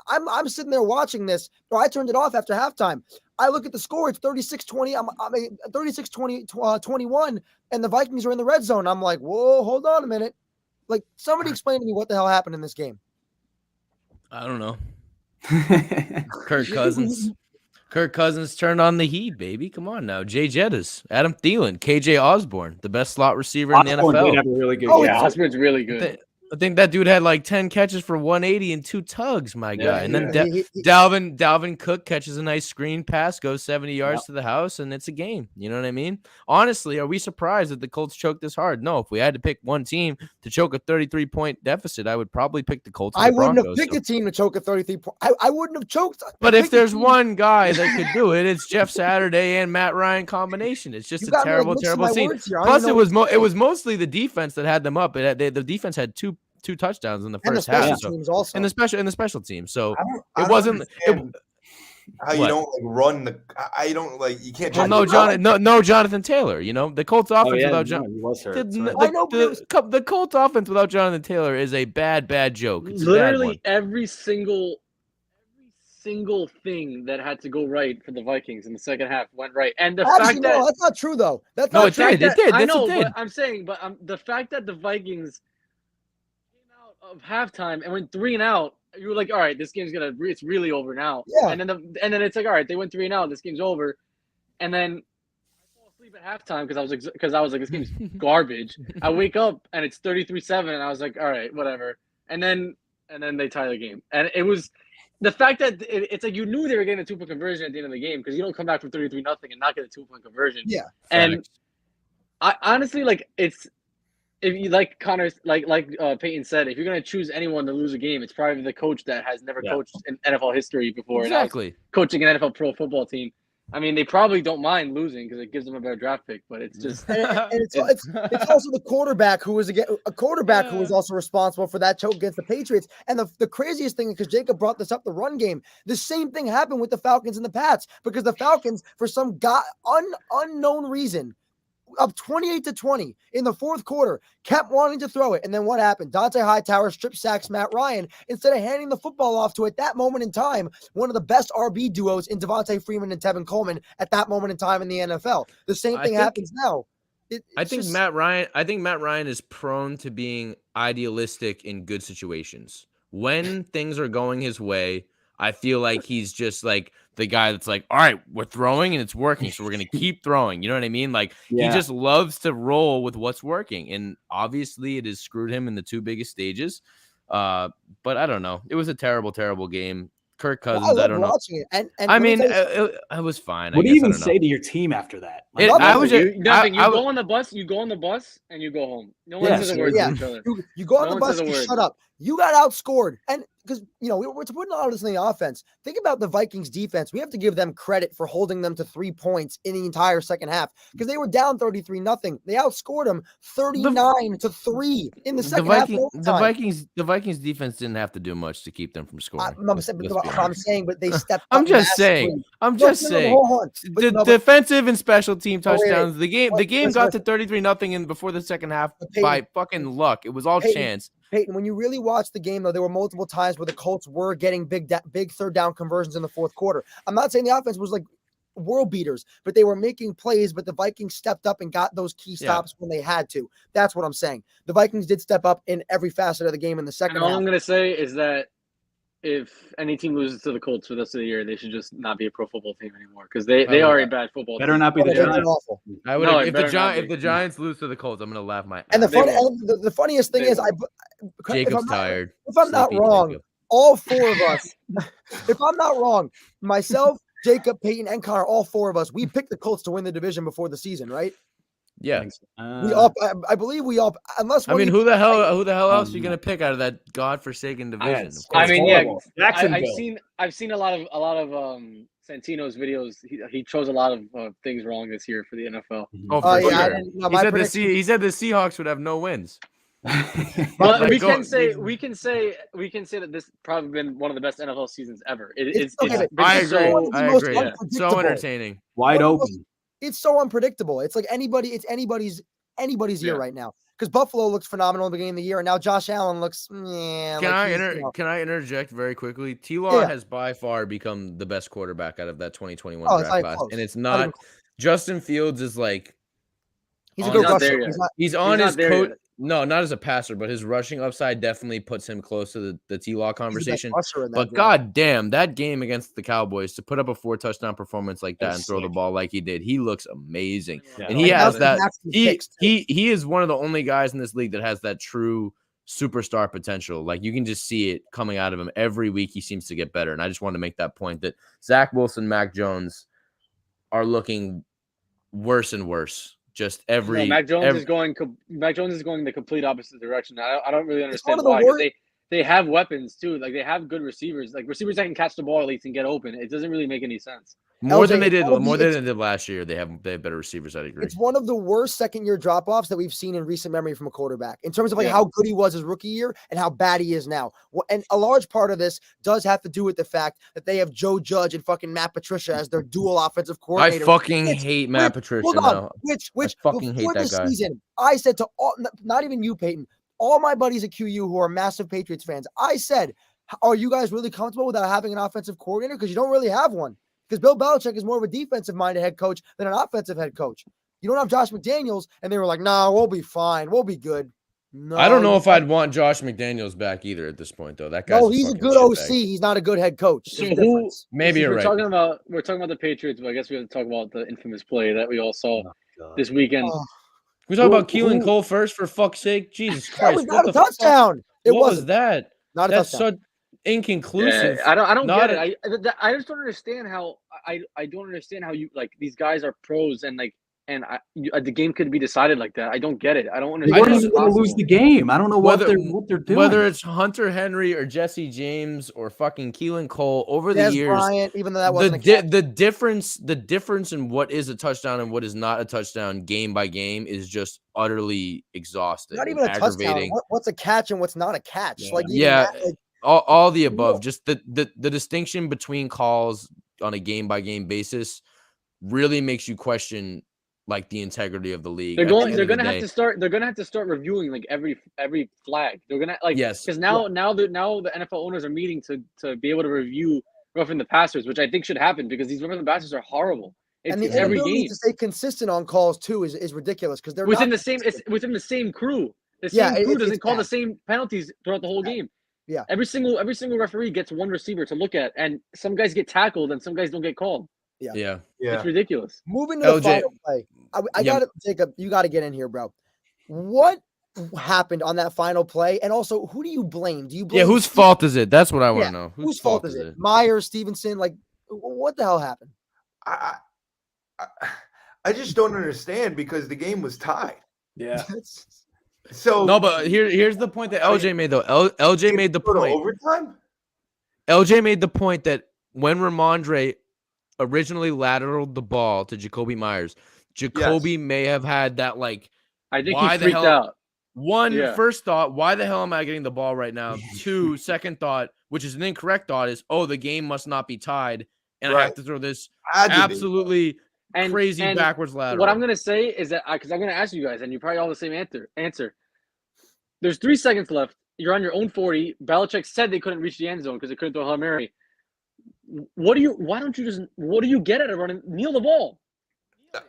I'm sitting there watching this, or I turned it off after halftime. I look at the score, it's 36-20, 36-21, and the Vikings are in the red zone. I'm like, whoa, hold on a minute. Like, somebody explain to me what the hell happened in this game. I don't know. Kirk Cousins turned on the heat, baby. Come on now. Jay Jettas, Adam Thielen, KJ Osborne, the best slot receiver in the NFL. Did have a really good yeah, Osborne's really good. I think that dude had like 10 catches for 180 and 2 tugs, my guy. And then Dalvin Cook catches a nice screen pass, goes 70 yards to the house, and it's a game. You know what I mean? Honestly, are we surprised that the Colts choked this hard? No. If we had to pick one team to choke a 33-point deficit, I would probably pick the Colts. I wouldn't have picked a team to choke a 33-point. I wouldn't have choked. But if there's one guy that could do it, it's Jeff Saturday and Matt Ryan combination. It's just a terrible scene. Plus, it was mostly the defense that had them up. The defense had two touchdowns in the first half. Also. In the special teams. So it wasn't how you don't run the. I don't you can't. Well, no Jonathan Taylor. You know the Colts offense without the Colts offense without Jonathan Taylor is a bad joke. It's literally every single thing that had to go right for the Vikings in the second half went right, and the fact that that's not true though. That's no, not it true. did. I know, but I'm saying, the fact that the Vikings of halftime and went 3-and-out, you were like, all right, this game's it's really over now. Yeah. And then it's like, all right, they went 3-and-out, this game's over. And then I fall asleep at halftime because I was like, this game's garbage. I wake up and it's 33-7, and I was like, all right, whatever. And then they tie the game. And it was the fact that it's like you knew they were getting a 2-point conversion at the end of the game because you don't come back from 33-0 and not get a 2-point conversion. Yeah. And I honestly it's. If you Conor, Peyton said, if you're gonna choose anyone to lose a game, it's probably the coach that has never coached in NFL history before. Exactly. Coaching an NFL pro football team. I mean, they probably don't mind losing because it gives them a better draft pick. But it's just it's also the quarterback who was who was also responsible for that choke against the Patriots. And the craziest thing, because Jacob brought this up, the run game, the same thing happened with the Falcons and the Pats because the Falcons, for some unknown reason, up 28-20 in the fourth quarter, kept wanting to throw it. And then what happened? Dante Hightower strip sacks Matt Ryan instead of handing the football off to, at that moment in time, one of the best RB duos in Devontae Freeman and Tevin Coleman at that moment in time in the NFL. The same thing happens now. I think Matt Ryan is prone to being idealistic in good situations. When things are going his way, I feel like he's just like the guy that's like, all right, we're throwing and it's working, so we're going to keep throwing. You know what I mean? Like, he just loves to roll with what's working. And obviously it has screwed him in the two biggest stages. But I don't know. It was a terrible, terrible game. Kirk Cousins, I don't know. It. And I mean, it was fine. What do you even say to your team after that? You go on the bus, and you go home. No one says a word to each other. You go on the bus, you shut up. You got outscored. And because, we're putting a lot of this in the offense. Think about the Vikings defense. We have to give them credit for holding them to 3 points in the entire second half because they were down 33-0. They outscored them 39-3 in the second half. The Vikings defense didn't have to do much to keep them from scoring. I'm saying, but they stepped up. I'm just saying. The defensive and special team touchdowns. The game got to 33-0 in before the second half by fucking luck. It was all chance. Peyton, when you really watch the game, though, there were multiple times where the Colts were getting big third down conversions in the fourth quarter. I'm not saying the offense was like world beaters, but they were making plays, but the Vikings stepped up and got those key stops when they had to. That's what I'm saying. The Vikings did step up in every facet of the game in the second half. All I'm going to say is that if any team loses to the Colts for the rest of the year, they should just not be a pro football team anymore because they are a bad football team. Better not be the Giants. Awful. I would if the Giants lose to the Colts, I'm gonna laugh my ass. And the funniest thing is, Jacob's tired. If I'm not wrong, all four of us. If I'm not wrong, myself, Jacob, Peyton, and Conor, all four of us, we picked the Colts to win the division before the season, right? Yeah, I believe we all. Unless who the hell else are you gonna pick out of that godforsaken division? I've seen a lot of Santino's videos. He chose a lot of things wrong this year for the NFL. Oh, for sure. He said the Seahawks would have no wins. But we can say that this probably been one of the best NFL seasons ever. I agree. Yeah. So entertaining, wide open. It's so unpredictable. It's like anybody's year right now. Because Buffalo looks phenomenal in the beginning of the year, and now Josh Allen looks. Can I interject very quickly? T-Law has by far become the best quarterback out of that 2021 draft class, and it's not. Justin Fields is like. He's a good rusher. He's on his coach. No, not as a passer, but his rushing upside definitely puts him close to the T-Law conversation. But goddamn, that game against the Cowboys, to put up a 4-touchdown performance like that and throw the ball like he did, he looks amazing. Yeah. And he has that. He is one of the only guys in this league that has that true superstar potential. Like you can just see it coming out of him every week. He seems to get better. And I just want to make that point that Zach Wilson, Mac Jones are looking worse and worse. Just Mac Jones is going the complete opposite direction. I don't really understand why. They have weapons too. Like they have good receivers, like receivers that can catch the ball at least and get open. It doesn't really make any sense. More than they did last year. They have better receivers. I agree. It's one of the worst second-year drop-offs that we've seen in recent memory from a quarterback in terms of how good he was his rookie year and how bad he is now. And a large part of this does have to do with the fact that they have Joe Judge and fucking Matt Patricia as their dual offensive coordinator. I fucking hate Matt Patricia now. Which I fucking hate that guy. Season, I said to all, not even you, Peyton, all my buddies at QU who are massive Patriots fans, I said, are you guys really comfortable without having an offensive coordinator? Because you don't really have one. Because Bill Belichick is more of a defensive-minded head coach than an offensive head coach. You don't have Josh McDaniels, and they were like, "Nah, we'll be fine. We'll be good." No, I don't know if I'd want Josh McDaniels back either at this point, though. That guy's he's a good OC. He's not a good head coach. Maybe you're right. We're talking about the Patriots, but I guess we have to talk about the infamous play that we all saw this weekend. We talk about Keelan Cole first, for fuck's sake. Jesus Christ! That was not a touchdown. What was that? Not a touchdown. So inconclusive. Yeah, I don't get it. I just don't understand how I don't understand how you like these guys are pros and the game could be decided like that. I don't get it. I don't understand. They weren't going to lose the game. I don't know what they're doing. Whether it's Hunter Henry or Jesse James or fucking Keelan Cole over the years, Bryant, even though that wasn't the difference in what is a touchdown and what is not a touchdown game by game is just utterly exhausting. Not even a touchdown. What's a catch and what's not a catch? All the above. Just the distinction between calls on a game by game basis really makes you question like the integrity of the league. They're gonna have to start reviewing like every flag. They're gonna because now the NFL owners are meeting to be able to review roughing the passers, which I think should happen because these roughing the passers are horrible. And the inability to stay consistent on calls too is ridiculous because they're within the same crew. The same crew doesn't call the same penalties throughout the whole game. Yeah. Every single referee gets one receiver to look at, and some guys get tackled and some guys don't get called. Yeah. It's ridiculous. Moving to the final play. I got to, Jacob, you got to get in here, bro. What happened on that final play? And also, who do you blame? Do you blame whose fault is it? That's what I want to know. Whose fault is it? Myers, Stevenson, like what the hell happened? I just don't understand because the game was tied. Yeah. So No, but here's the point that LJ made though. LJ made the go to point. overtime. LJ made the point that when Ramondre originally lateraled the ball to Jacoby Myers, Jacoby may have had that like, I think why he the freaked hell? out. One, first thought, why the hell am I getting the ball right now? Two, second thought, which is an incorrect thought, is the game must not be tied, and I have to throw this absolutely crazy backwards lateral. What I'm gonna say is that because I'm gonna ask you guys, and you probably all the same answer. There's 3 seconds left. You're on your own 40. Belichick said they couldn't reach the end zone because they couldn't throw Hail Mary. What do you get at it running? Kneel the ball.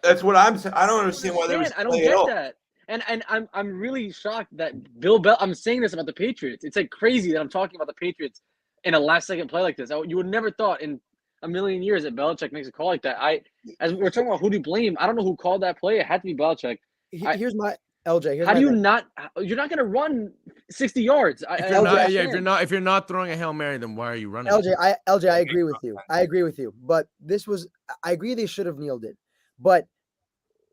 That's what I'm saying. I don't understand why they were. I don't get that. And I'm really shocked that I'm saying this about the Patriots. It's like crazy that I'm talking about the Patriots in a last second play like this. You would never thought in a million years that Belichick makes a call like that. As we're talking about who to blame, I don't know who called that play. It had to be Belichick. Here's my LJ. How do you not? You're not going to run 60 yards. If you're not throwing a Hail Mary, then why are you running? LJ, I agree with you. I But I agree they should have kneeled it. But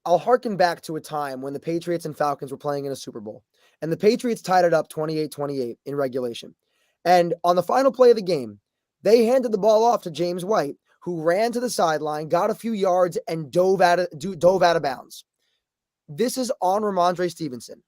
I'll harken back to a time when the Patriots and Falcons were playing in a Super Bowl, and the Patriots tied it up 28-28 in regulation. And on the final play of the game, they handed the ball off to James White, who ran to the sideline, got a few yards, and dove out of bounds. This is on Ramondre Stevenson.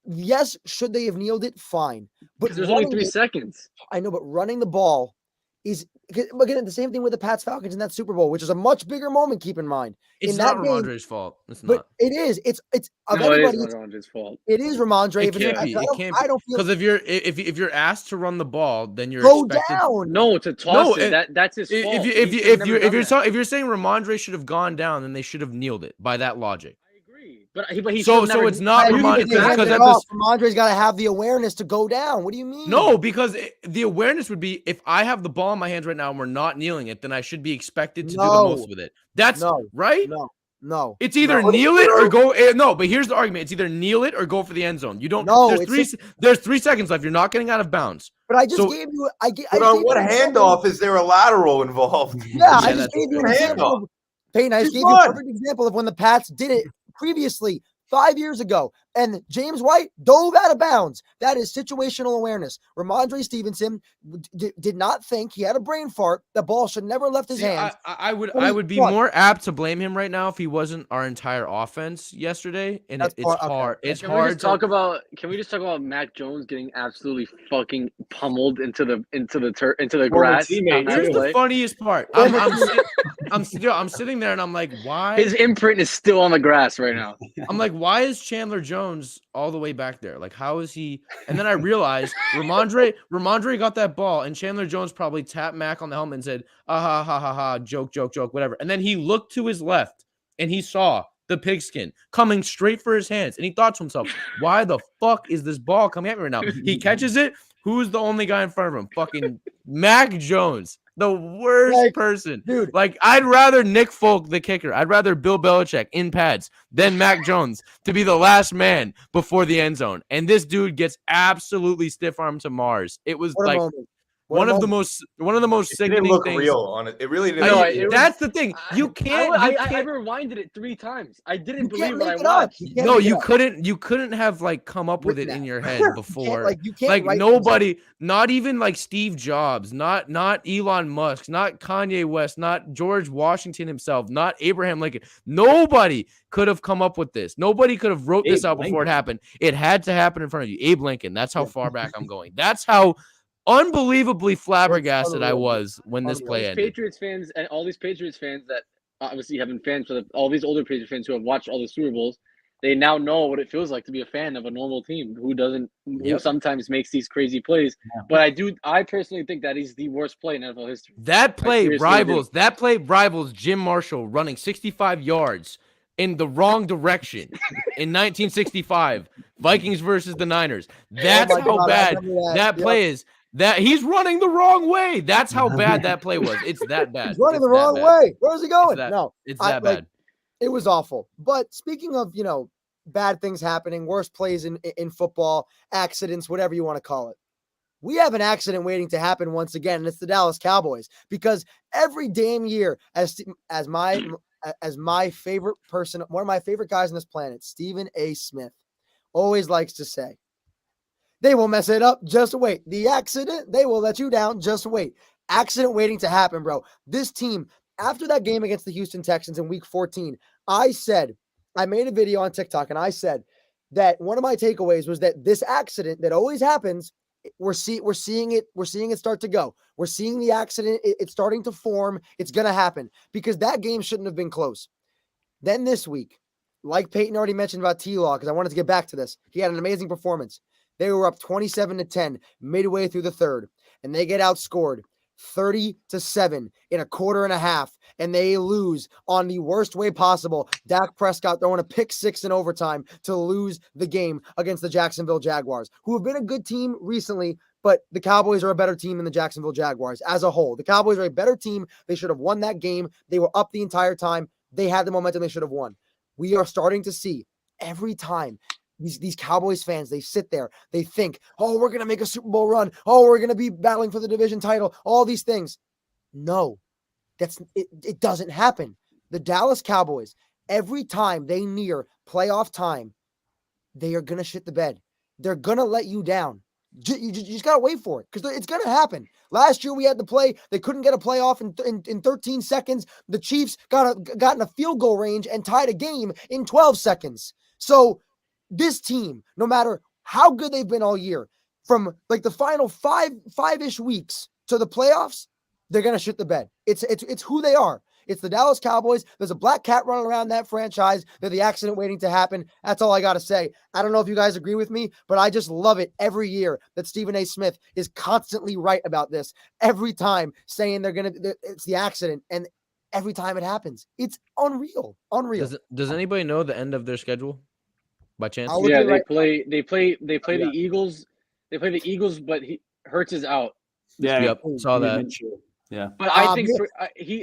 Yes, should they have kneeled it? Fine. But there's only 3 seconds. I know, but running the ball is, again, the same thing with the Pats Falcons in that Super Bowl, which is a much bigger moment, keep in mind. It's not Ramondre's fault. It's but not. It is. It's of no, everybody. it is Ramondre's fault. It is Ramondre. It can't be. I don't feel, because if you're asked to run the ball, then you're go expected down. No, to toss it. That's his fault. If you're saying Ramondre should have gone down, then they should have kneeled it by that logic. But he so it's not Ramondre because Ramondre's got to have the awareness to go down. What do you mean? No, because the awareness would be if I have the ball in my hands right now and we're not kneeling it, then I should be expected to do the most with it. That's right. No, it's either kneel it or go. No, but here's the argument: it's either kneel it or go for the end zone. You don't. No, there's 3 seconds left. You're not getting out of bounds. But I just gave you. But on what handoff is there a lateral involved? Yeah, I just gave you an example. Peyton, I just gave you a perfect example of when the Pats did it previously 5 years ago, and James White dove out of bounds. That is situational awareness. Ramondre Stevenson did not think, he had a brain fart. The ball should never left his hands. I would be more apt to blame him right now if he wasn't our entire offense yesterday. And it's hard. It's hard. Can we just talk about Mac Jones getting absolutely fucking pummeled into the grass? Here's the funniest part. I'm sitting there and I'm like, why? His imprint is still on the grass right now. I'm like, why is Chandler Jones all the way back there? Like, how is he? And then I realized Ramondre got that ball, and Chandler Jones probably tapped Mac on the helmet and said, ha ha ha ha, joke, whatever. And then he looked to his left and he saw the pigskin coming straight for his hands. And he thought to himself, why the fuck is this ball coming at me right now? He catches it. Who's the only guy in front of him? Fucking Mac Jones. The worst person. Dude. Like, I'd rather Nick Folk, the kicker. I'd rather Bill Belichick in pads than Mac Jones to be the last man before the end zone. And this dude gets absolutely stiff-armed to Mars. It was one of the most sickening look things. Real on it. It really didn't. That's the thing. You can't. I rewinded it 3 times. I didn't believe what I watched. No, you couldn't. You couldn't have come up with it in your head before. You can't nobody, not even Steve Jobs, not Elon Musk, not Kanye West, not George Washington himself, not Abraham Lincoln. Nobody could have come up with this. Nobody could have wrote this out before it happened. It had to happen in front of you. Abe Lincoln. That's how far back I'm going. That's how unbelievably flabbergasted I was when this play ended. Patriots fans and all these Patriots fans that obviously have been fans for all these older Patriots fans who have watched all the Super Bowls, they now know what it feels like to be a fan of a normal team who sometimes makes these crazy plays. Yeah. But I personally think that is the worst play in NFL history. That play rivals Jim Marshall running 65 yards in the wrong direction in 1965, Vikings versus the Niners. That's how bad that play is. That he's running the wrong way. That's how bad that play was. It's that bad. He's running the wrong way. Where's he going? It's that bad. It was awful. But speaking of, bad things happening, worst plays in football, accidents, whatever you want to call it. We have an accident waiting to happen once again, and it's the Dallas Cowboys. Because every damn year, as my favorite person, one of my favorite guys on this planet, Stephen A. Smith, always likes to say. They will mess it up. Just wait. The accident, they will let you down. Just wait. Accident waiting to happen, bro. This team, after that game against the Houston Texans in week 14, I made a video on TikTok and I said that one of my takeaways was that this accident that always happens, we're seeing it start to go. We're seeing the accident. It's starting to form. It's going to happen because that game shouldn't have been close. Then this week, like Peyton already mentioned about T-Law, because I wanted to get back to this. He had an amazing performance. They were up 27-10 midway through the third, and they get outscored 30-7 in a quarter and a half, and they lose on the worst way possible. Dak Prescott throwing a pick six in overtime to lose the game against the Jacksonville Jaguars, who have been a good team recently, but the Cowboys are a better team than the Jacksonville Jaguars as a whole. The Cowboys are a better team. They should have won that game. They were up the entire time. They had the momentum they should have won. We are starting to see every time these Cowboys fans, they sit there, they think, oh, we're going to make a Super Bowl run. Oh, we're going to be battling for the division title. All these things. No, it doesn't happen. The Dallas Cowboys, every time they near playoff time, they are going to shit the bed. They're going to let you down. You just got to wait for it because it's going to happen. Last year we had to play. They couldn't get a playoff in 13 seconds. The Chiefs got in a field goal range and tied a game in 12 seconds. So this team, no matter how good they've been all year, from like the final five-ish weeks to the playoffs, they're going to shit the bed. It's who they are. It's the Dallas Cowboys. There's a black cat running around that franchise. They're the accident waiting to happen. That's all I got to say. I don't know if you guys agree with me, but I just love it every year that Stephen A. Smith is constantly right about this. Every time saying it's the accident, and every time it happens. It's unreal. Does anybody know the end of their schedule by chance? Yeah, they play the Eagles. They play the Eagles, but Hurts is out. Yeah, yep, saw that. Yeah, but I think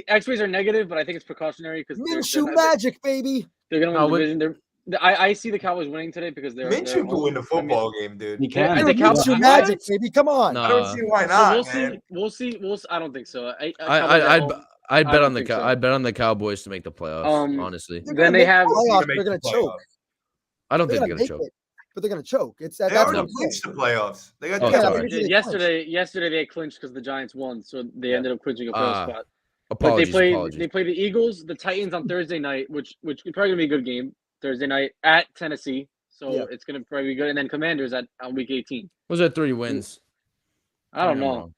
X-rays are negative, but I think it's precautionary because Minshew magic, baby. They're gonna win the division. I see the Cowboys winning today because Minshew can win the football game, dude. He can. Minshew magic, baby. Come on. I don't see why not. So we'll see. I don't think so. I'd bet on the Cowboys to make the playoffs. Honestly, then they have. They're gonna choke. I don't think they're gonna choke. But they're going to choke. They already clinched the playoffs. They got yesterday they clinched because the Giants won, so they ended up clinching a playoff spot. Apologies. They play the Eagles, the Titans on Thursday night, which is probably gonna be a good game. Thursday night at Tennessee, so it's gonna probably be good. And then Commanders on week 18. Was that 3 wins? I don't know.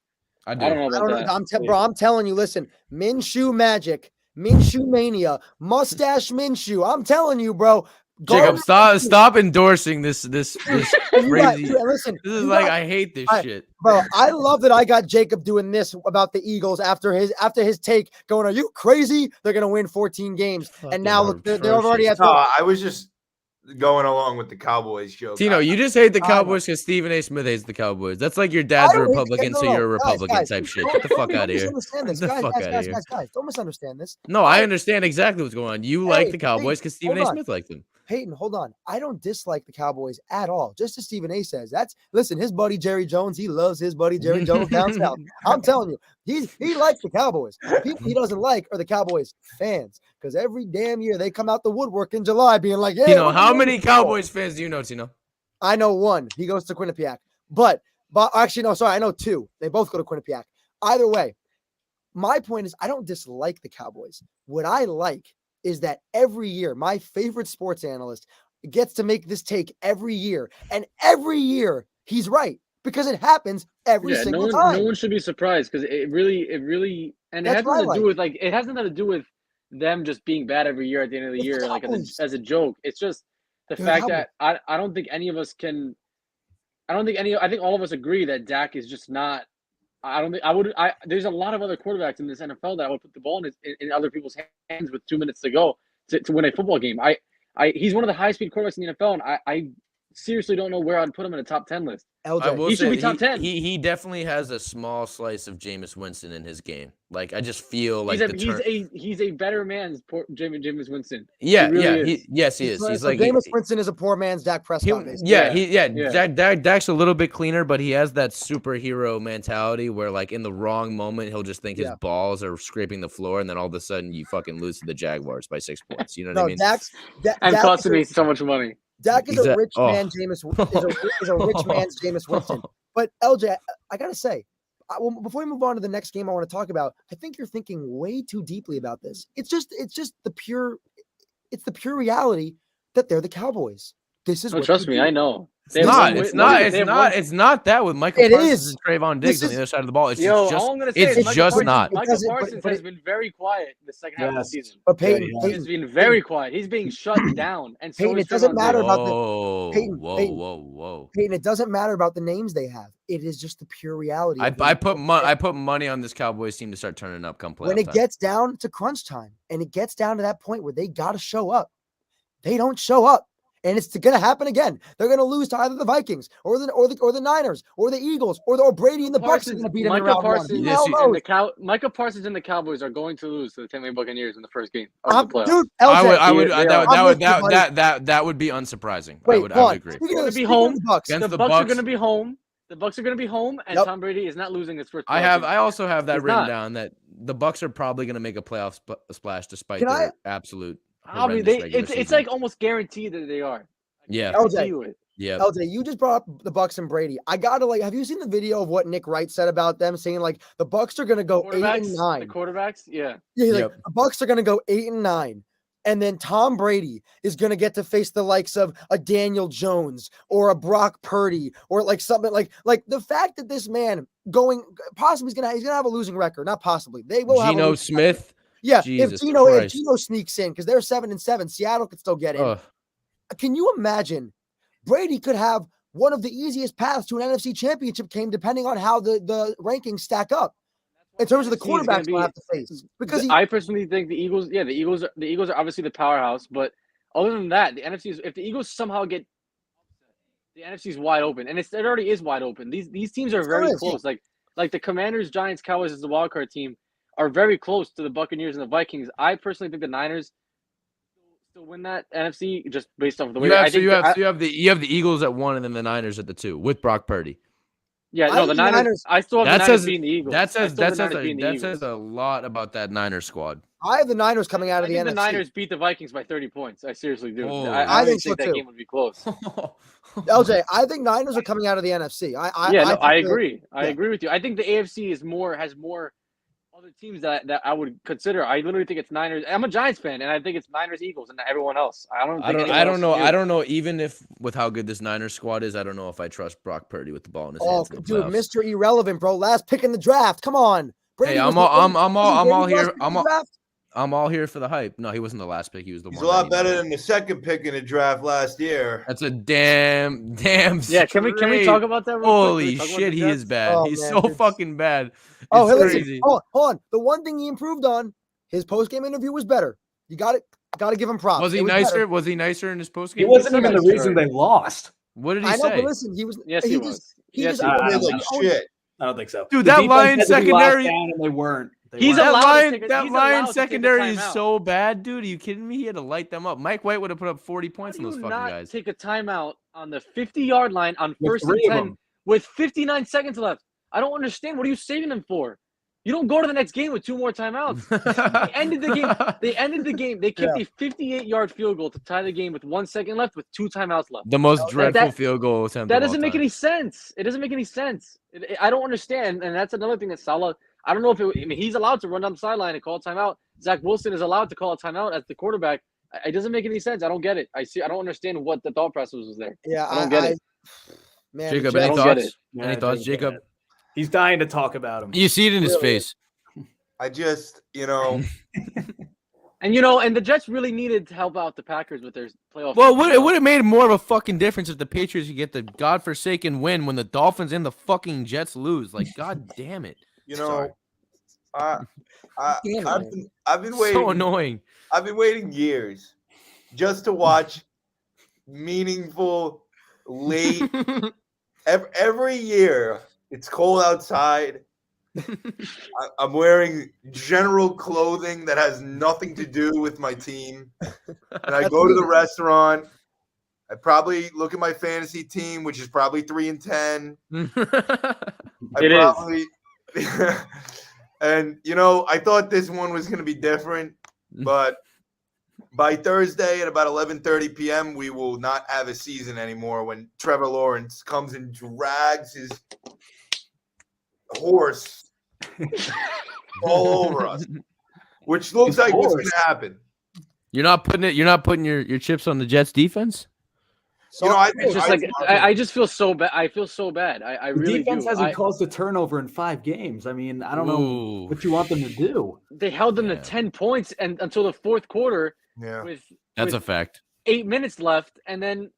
I don't know about that. Bro, I'm telling you, listen, Minshew magic, Minshew mania, mustache Minshew. I'm telling you, bro. Jacob, stop endorsing this crazy. Listen, I hate this shit, bro. I love that I got Jacob doing this about the Eagles after his take. Going, are you crazy? They're gonna win 14 games, and now look, they're already at. I was just going along with the Cowboys joke. Tino, you just hate the Cowboys because Stephen A. Smith hates the Cowboys. That's like your dad's a Republican, so you're a Republican type shit. Get the fuck out of here. Guys, don't misunderstand this. No, I understand exactly what's going on. You like the Cowboys because Stephen A. Smith liked them. Peyton, hold on. I don't dislike the Cowboys at all. Just as Stephen A. says, listen, his buddy Jerry Jones, he loves his buddy Jerry Jones down south. I'm telling you, he likes the Cowboys. The people he doesn't like are the Cowboys fans, because every damn year they come out the woodwork in July being like, yeah. Tino, how many Cowboys fans do you know, Tino? I know one. He goes to Quinnipiac. But actually, no, sorry, I know two. They both go to Quinnipiac. Either way, my point is I don't dislike the Cowboys. What I like is that every year, my favorite sports analyst gets to make this take every year. And every year, he's right. Because it happens every single time. No one should be surprised because it really, and it has nothing to do with them just being bad every year at the end of the year, like as a joke. It's just the fact that I don't think any of us can. I think all of us agree that Dak is just not. There's a lot of other quarterbacks in this NFL that I would put the ball in other people's hands with 2 minutes to go to win a football game. He's one of the highest speed quarterbacks in the NFL, and I seriously don't know where I'd put him in a top 10 list. LJ, he should be top 10. He definitely has a small slice of Jameis Winston in his game. Like I just feel like he's a better man's Jameis Winston. Yeah, he he is. He's like Jameis Winston is a poor man's Dak Prescott. Dak's a little bit cleaner, but he has that superhero mentality where like in the wrong moment he'll just think his balls are scraping the floor, and then all of a sudden you fucking lose to the Jaguars by 6 points. You know what I mean? And costing me so much money. Dak is a rich man. Oh. Jameis is a rich man's Jameis Winston. But LJ, I gotta say, before we move on to the next game, I want to talk about. I think you're thinking way too deeply about this. It's just the pure reality that they're the Cowboys. This is No, what trust they me, do. I know. It's not that with Michael It Parsons is. and Trayvon Diggs on the other side of the ball. It's Yo, just all I'm gonna say it's is Michael just Parsons, not. Michael Parsons has been very quiet the second half of the season. But Peyton, Yeah, He's been very quiet. He's being shut down. And so Peyton, is it doesn't Trayvon matter Diggs. about the Whoa, Peyton, whoa, Peyton. whoa. Peyton, it doesn't matter about the names they have. It is just the pure reality. I put money on this Cowboys team to start turning up come playoff when it time. gets down to crunch time and it gets down to that point where they got to show up, they don't show up. And it's going to happen again. They're going to lose to either the Vikings or the Niners or the Eagles or Brady and the Bucks are going to beat them in round one. Michael Parsons and the Cowboys are going to lose to the Tampa Bay Buccaneers in the first game of the playoffs. Dude, That would be unsurprising. Wait, I would agree. They're going to be home. The Bucks Against The Bucks are going to be home. The Bucks are going to be home, and Tom Brady is not losing his first. I also have that He's written not. down that the Bucks are probably going to make a playoff splash despite Can their absolute. I mean, it's like almost guaranteed that they are. Yeah. LJ, Yeah. LJ, you just brought up the Bucks and Brady. I gotta have you seen the video of what Nick Wright said about them, saying like the Bucks are gonna go 8-9. The quarterbacks, yeah. Yeah, like the Bucks are gonna go 8-9. And then Tom Brady is going to get to face the likes of a Daniel Jones or a Brock Purdy or like something like the fact that this man possibly he's going to have a losing record. Not possibly. They will have Geno Smith. Record. Yeah. Jesus if Geno sneaks in because they're 7-7, Seattle could still get in. Ugh. Can you imagine Brady could have one of the easiest paths to an NFC championship game depending on how the rankings stack up? In terms of the quarterbacks we'll have to face, because I personally think the Eagles are obviously the powerhouse, but other than that, the NFC if the Eagles somehow get the NFC is wide open, and it already is wide open. These teams are very close. Like the Commanders, Giants, Cowboys as the wild card team are very close to the Buccaneers and the Vikings. I personally think the Niners still win that NFC just based off the way you have the Eagles at 1 and then the Niners at the 2 with Brock Purdy. Yeah, no, the Niners. I still have the Niners beating the Eagles. That says a lot about that Niners squad. I have the Niners coming out of the NFC. The Niners beat the Vikings by 30 points. I seriously do. Oh, I think so that too. game would be close. LJ, I think Niners are coming out of the NFC. I agree. I agree with you. I think the AFC has more other teams that I would consider. I literally think it's Niners. I'm a Giants fan, and I think it's Niners, Eagles, and everyone else. I don't know. Even if with how good this Niners squad is, I don't know if I trust Brock Purdy with the ball in his hands. Oh, dude, Mr. Irrelevant, bro. Last pick in the draft. Come on. Brady I'm all here. I'm all here for the hype. No, he wasn't the last pick. He was the one. He's a lot better than the second pick in the draft last year. That's a damn. Yeah, can we talk about that? Holy shit, he is bad. Oh, He's man, so dude. fucking bad. Oh, It's listen. crazy. Hold on. The one thing he improved on, his post-game interview was better. You got to give him props. Was he nicer? Better. Was he nicer in his post game? He wasn't even the reason they lost. What did he say? I know, say? but listen, he was. Yes, he was. He just shit. I don't think so. Dude, that Lions secondary. And they weren't. That Lions secondary is so bad, dude. Are you kidding me? He had to light them up. Mike White would have put up 40 points on those fucking guys. Take a timeout on the 50-yard line on 1st and 10 with 59 seconds left. I don't understand. What are you saving them for? You don't go to the next game with 2 more timeouts. They ended the game. They kicked a 58-yard field goal to tie the game with 1 second left with 2 timeouts left. The most dreadful field goal attempt. That doesn't make any sense. It doesn't make any sense. I don't understand. And that's another thing that Salah, I don't know if he's allowed to run down the sideline and call a timeout. Zach Wilson is allowed to call a timeout as the quarterback. It doesn't make any sense. I don't get it. I don't understand what the thought process was there. Yeah, I don't get it. Man, Jacob, any thoughts? Any thoughts, Jacob? He's dying to talk about him. You see it in his face. I just, And and the Jets really needed to help out the Packers with their playoff. Well, it would have made more of a fucking difference if the Patriots could get the godforsaken win when the Dolphins and the fucking Jets lose. Like, god damn it. I've been waiting. So annoying. I've been waiting years just to watch meaningful late. Every year, it's cold outside. I'm wearing general clothing that has nothing to do with my team. And I go to the restaurant. I probably look at my fantasy team, which is probably 3-10. And I thought this one was going to be different, but by Thursday at about 11:30 p.m., we will not have a season anymore when Trevor Lawrence comes and drags his horse all over us, which looks like what's going to happen. You're not putting your chips on the Jets defense? So, I It's just I just feel so bad. I feel so bad. I The really defense do. hasn't caused a turnover in 5 games. I mean, I don't know what you want them to do. They held them to 10 points and until the fourth quarter. Yeah. That's with a fact. 8 minutes left, and then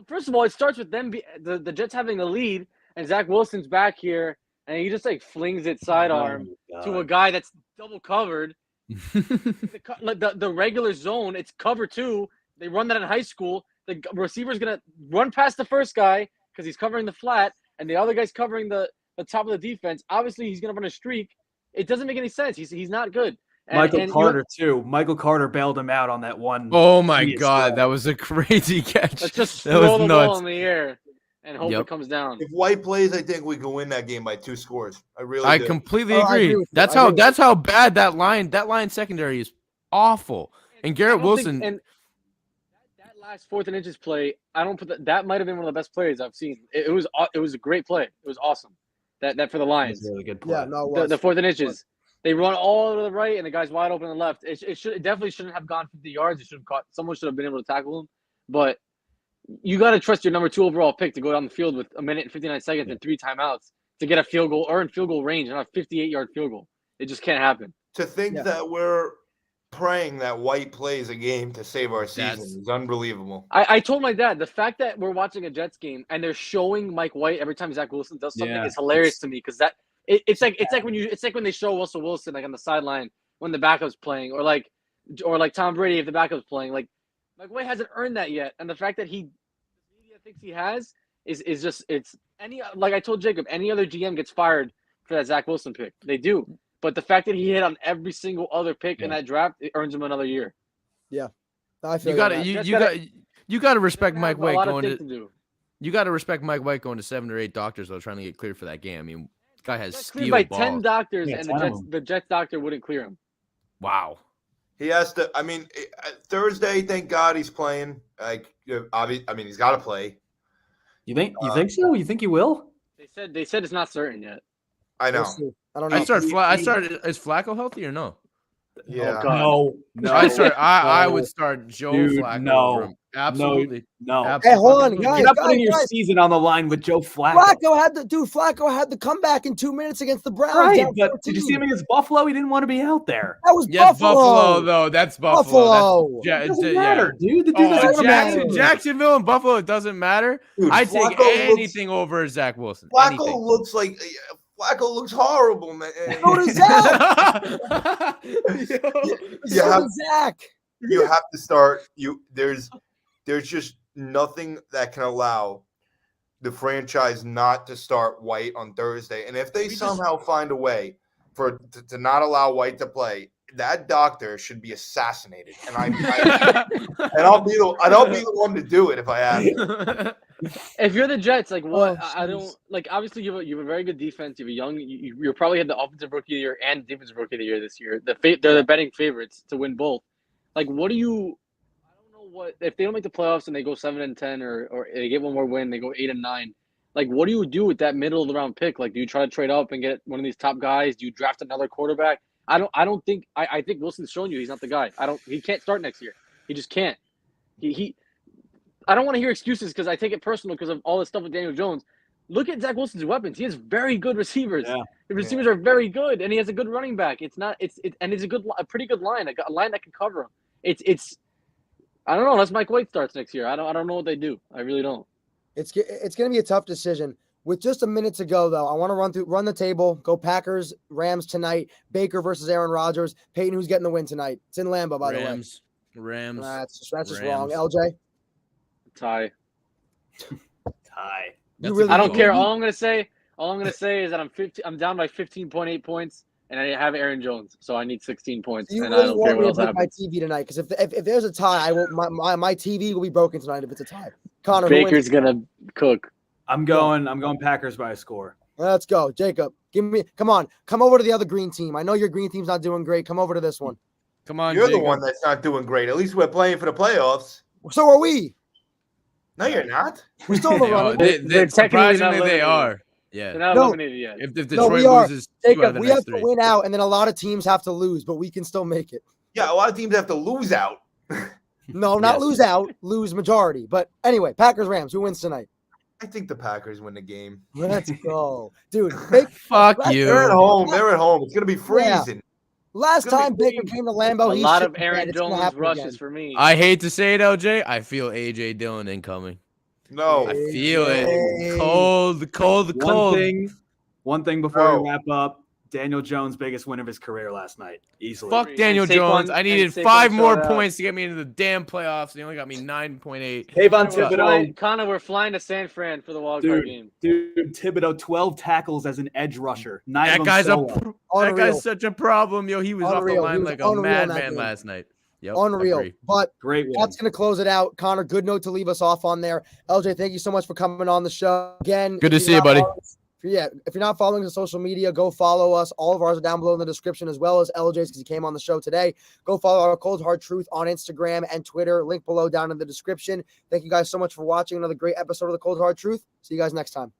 first of all, it starts with them the Jets having the lead, and Zach Wilson's back here, and he just like flings it sidearm to a guy that's double covered. the regular zone, it's cover 2. They run that in high school. The receiver's gonna run past the first guy because he's covering the flat, and the other guy's covering the top of the defense. Obviously, he's gonna run a streak. It doesn't make any sense. He's not good. Michael Carter too. Michael Carter bailed him out on that one. Oh my God, that was a crazy catch. Let's just That throw was the nuts. ball in the air and hope it comes down. If White plays, I think we can win that game by 2 scores. I do. Completely Oh, I agree. agree with you. That's how bad that line secondary is awful. And Garrett Wilson. And that last 4th and inches play, I don't put that might have been one of the best plays I've seen. It was a great play. It was awesome. That for the Lions. That's a really good play. yeah, no, it was. The 4th and inches. They run all to the right, and the guy's wide open on the left. It definitely shouldn't have gone 50 yards. It should have caught. Someone should have been able to tackle him. But you got to trust your number 2 overall pick to go down the field with 1 minute and 59 seconds and 3 timeouts to get a field goal or in field goal range and a 58-yard field goal. It just can't happen. To think that we're praying that White plays a game to save our season is unbelievable. I told my dad the fact that we're watching a Jets game and they're showing Mike White every time Zach Wilson does something is hilarious to me because that. It's like when they show Russell Wilson like on the sideline when the backup's playing, or like Tom Brady if the backup's playing. Like White hasn't earned that yet, and the fact that the media thinks he has is just like I told Jacob, any other GM gets fired for that Zach Wilson pick. They do, but the fact that he hit on every single other pick in that draft, it earns him another year. Yeah, I feel you got to respect Mike White going to. You got to respect Mike White going to 7 or 8 doctors though, trying to get cleared for that game. I mean. Guy has steel by balls. 10 doctors, and the Jets doctor wouldn't clear him. Wow. He has to. I mean, Thursday. Thank God he's playing. Like, I mean, he's got to play. You think so? You think he will? They said it's not certain yet. I know. I don't know. I started. Is Flacco healthy or no? Yeah. No. I would start Joe Flacco. No. Over him. Absolutely. No. Absolutely. Hey, hold on, guys. You're not putting your season on the line with Joe Flacco. Flacco had the comeback in 2 minutes against the Browns. Right, but did you see him against Buffalo? He didn't want to be out there. That was Buffalo, though. That's Buffalo. It doesn't matter, dude. The dude doesn't matter. Jacksonville and Buffalo, it doesn't matter. Dude, I'd take anything over Zach Wilson. Flacco looks horrible, man. So does Zach. Zach. You have to start. There's just nothing that can allow the franchise not to start White on Thursday. And if they somehow find a way to not allow White to play, that doctor should be assassinated. And I'll be the one to do it if I have to. If you're the Jets, like what? I don't like. Obviously, you have a very good defense. You have a young. You're probably had the offensive rookie of the year and defensive rookie of the year this year. They're the betting favorites to win both. Like, what do you? I don't know what if they don't make the playoffs and they go 7-10 or they get one more win, they go 8-9. Like, what do you do with that middle of the round pick? Like, do you try to trade up and get one of these top guys? Do you draft another quarterback? I think Wilson's shown you he's not the guy. He can't start next year. He just can't. I don't want to hear excuses because I take it personal because of all this stuff with Daniel Jones. Look at Zach Wilson's weapons. He has very good receivers. Yeah. The receivers are very good, and he has a good running back. It's a pretty good line, a line that can cover him. It's I don't know. Unless Mike White starts next year, I don't know what they do. I really don't. It's going to be a tough decision. With just a minute to go, though, I want to run the table. Go Packers, Rams tonight. Baker versus Aaron Rodgers. Peyton, who's getting the win tonight? It's in Lambeau, by the way. Rams. That's just wrong. LJ? Tie. I don't care. All I'm gonna say is that I'm down by 15.8 points, and I have Aaron Jones, so I need 16 points. You and really I don't want care me what to else break happens. my TV tonight? Because if there's a tie, my TV will be broken tonight if it's a tie. Connor, Baker's gonna cook. I'm going Packers by a score. Let's go, Jacob. Come on, come over to the other green team. I know your green team's not doing great. Come over to this one. Come on, You're the Jacob. one that's not doing great. At least we're playing for the playoffs. So are we. No, you're not. We're still in the They are. running. They're technically Surprisingly, not they eliminated. are. They're Yeah. not No. eliminated yet. If No, Detroit we are. loses 2 out of Jacob, the we next have 3. to win out, and then a lot of teams have to lose, but we can still make it. Yeah, a lot of teams have to lose out. No, not Yes. lose out, lose majority. But anyway, Packers Rams. Who wins tonight? I think the Packers win the game. Let's go, dude. Baker, Fuck They're you. They're at home. They're at home. It's gonna be freezing. last It's gonna time be Baker crazy. came to Lambeau, A he lot shit of the bed. Aaron It's gonna Jones happen rushes again. for me. I hate to say it, OJ. I feel AJ Dillon incoming. No. I feel it. Hey. Cold. One thing before No. we wrap up. Daniel Jones' biggest win of his career last night. Easily. Fuck And Daniel Saquon- Jones. I needed and Saquon 5 more showed out. points to get me into the damn playoffs. They only got me 9.8. Kayvon We're Thibodeau. Connor, we're flying to San Fran for the wild card game. Dude, Thibodeau, 12 tackles as an edge rusher. 9 of That them guy's solo. that Unreal. guy's such a problem, yo. He was off the Unreal. He line was like a unreal in that madman game. last night. Yep, Unreal. agree. But Great win. that's going to close it out. Connor, good note to leave us off on there. LJ, thank you so much for coming on the show. Again, Good to if see you're you, not buddy. following us- if you're not following the social media, go follow us. All of ours are down below in the description, as well as LJ's because he came on the show today. Go follow our Cold Hard Truth on Instagram and Twitter. Link below down in the description. Thank you guys so much for watching another great episode of the Cold Hard Truth. See you guys next time.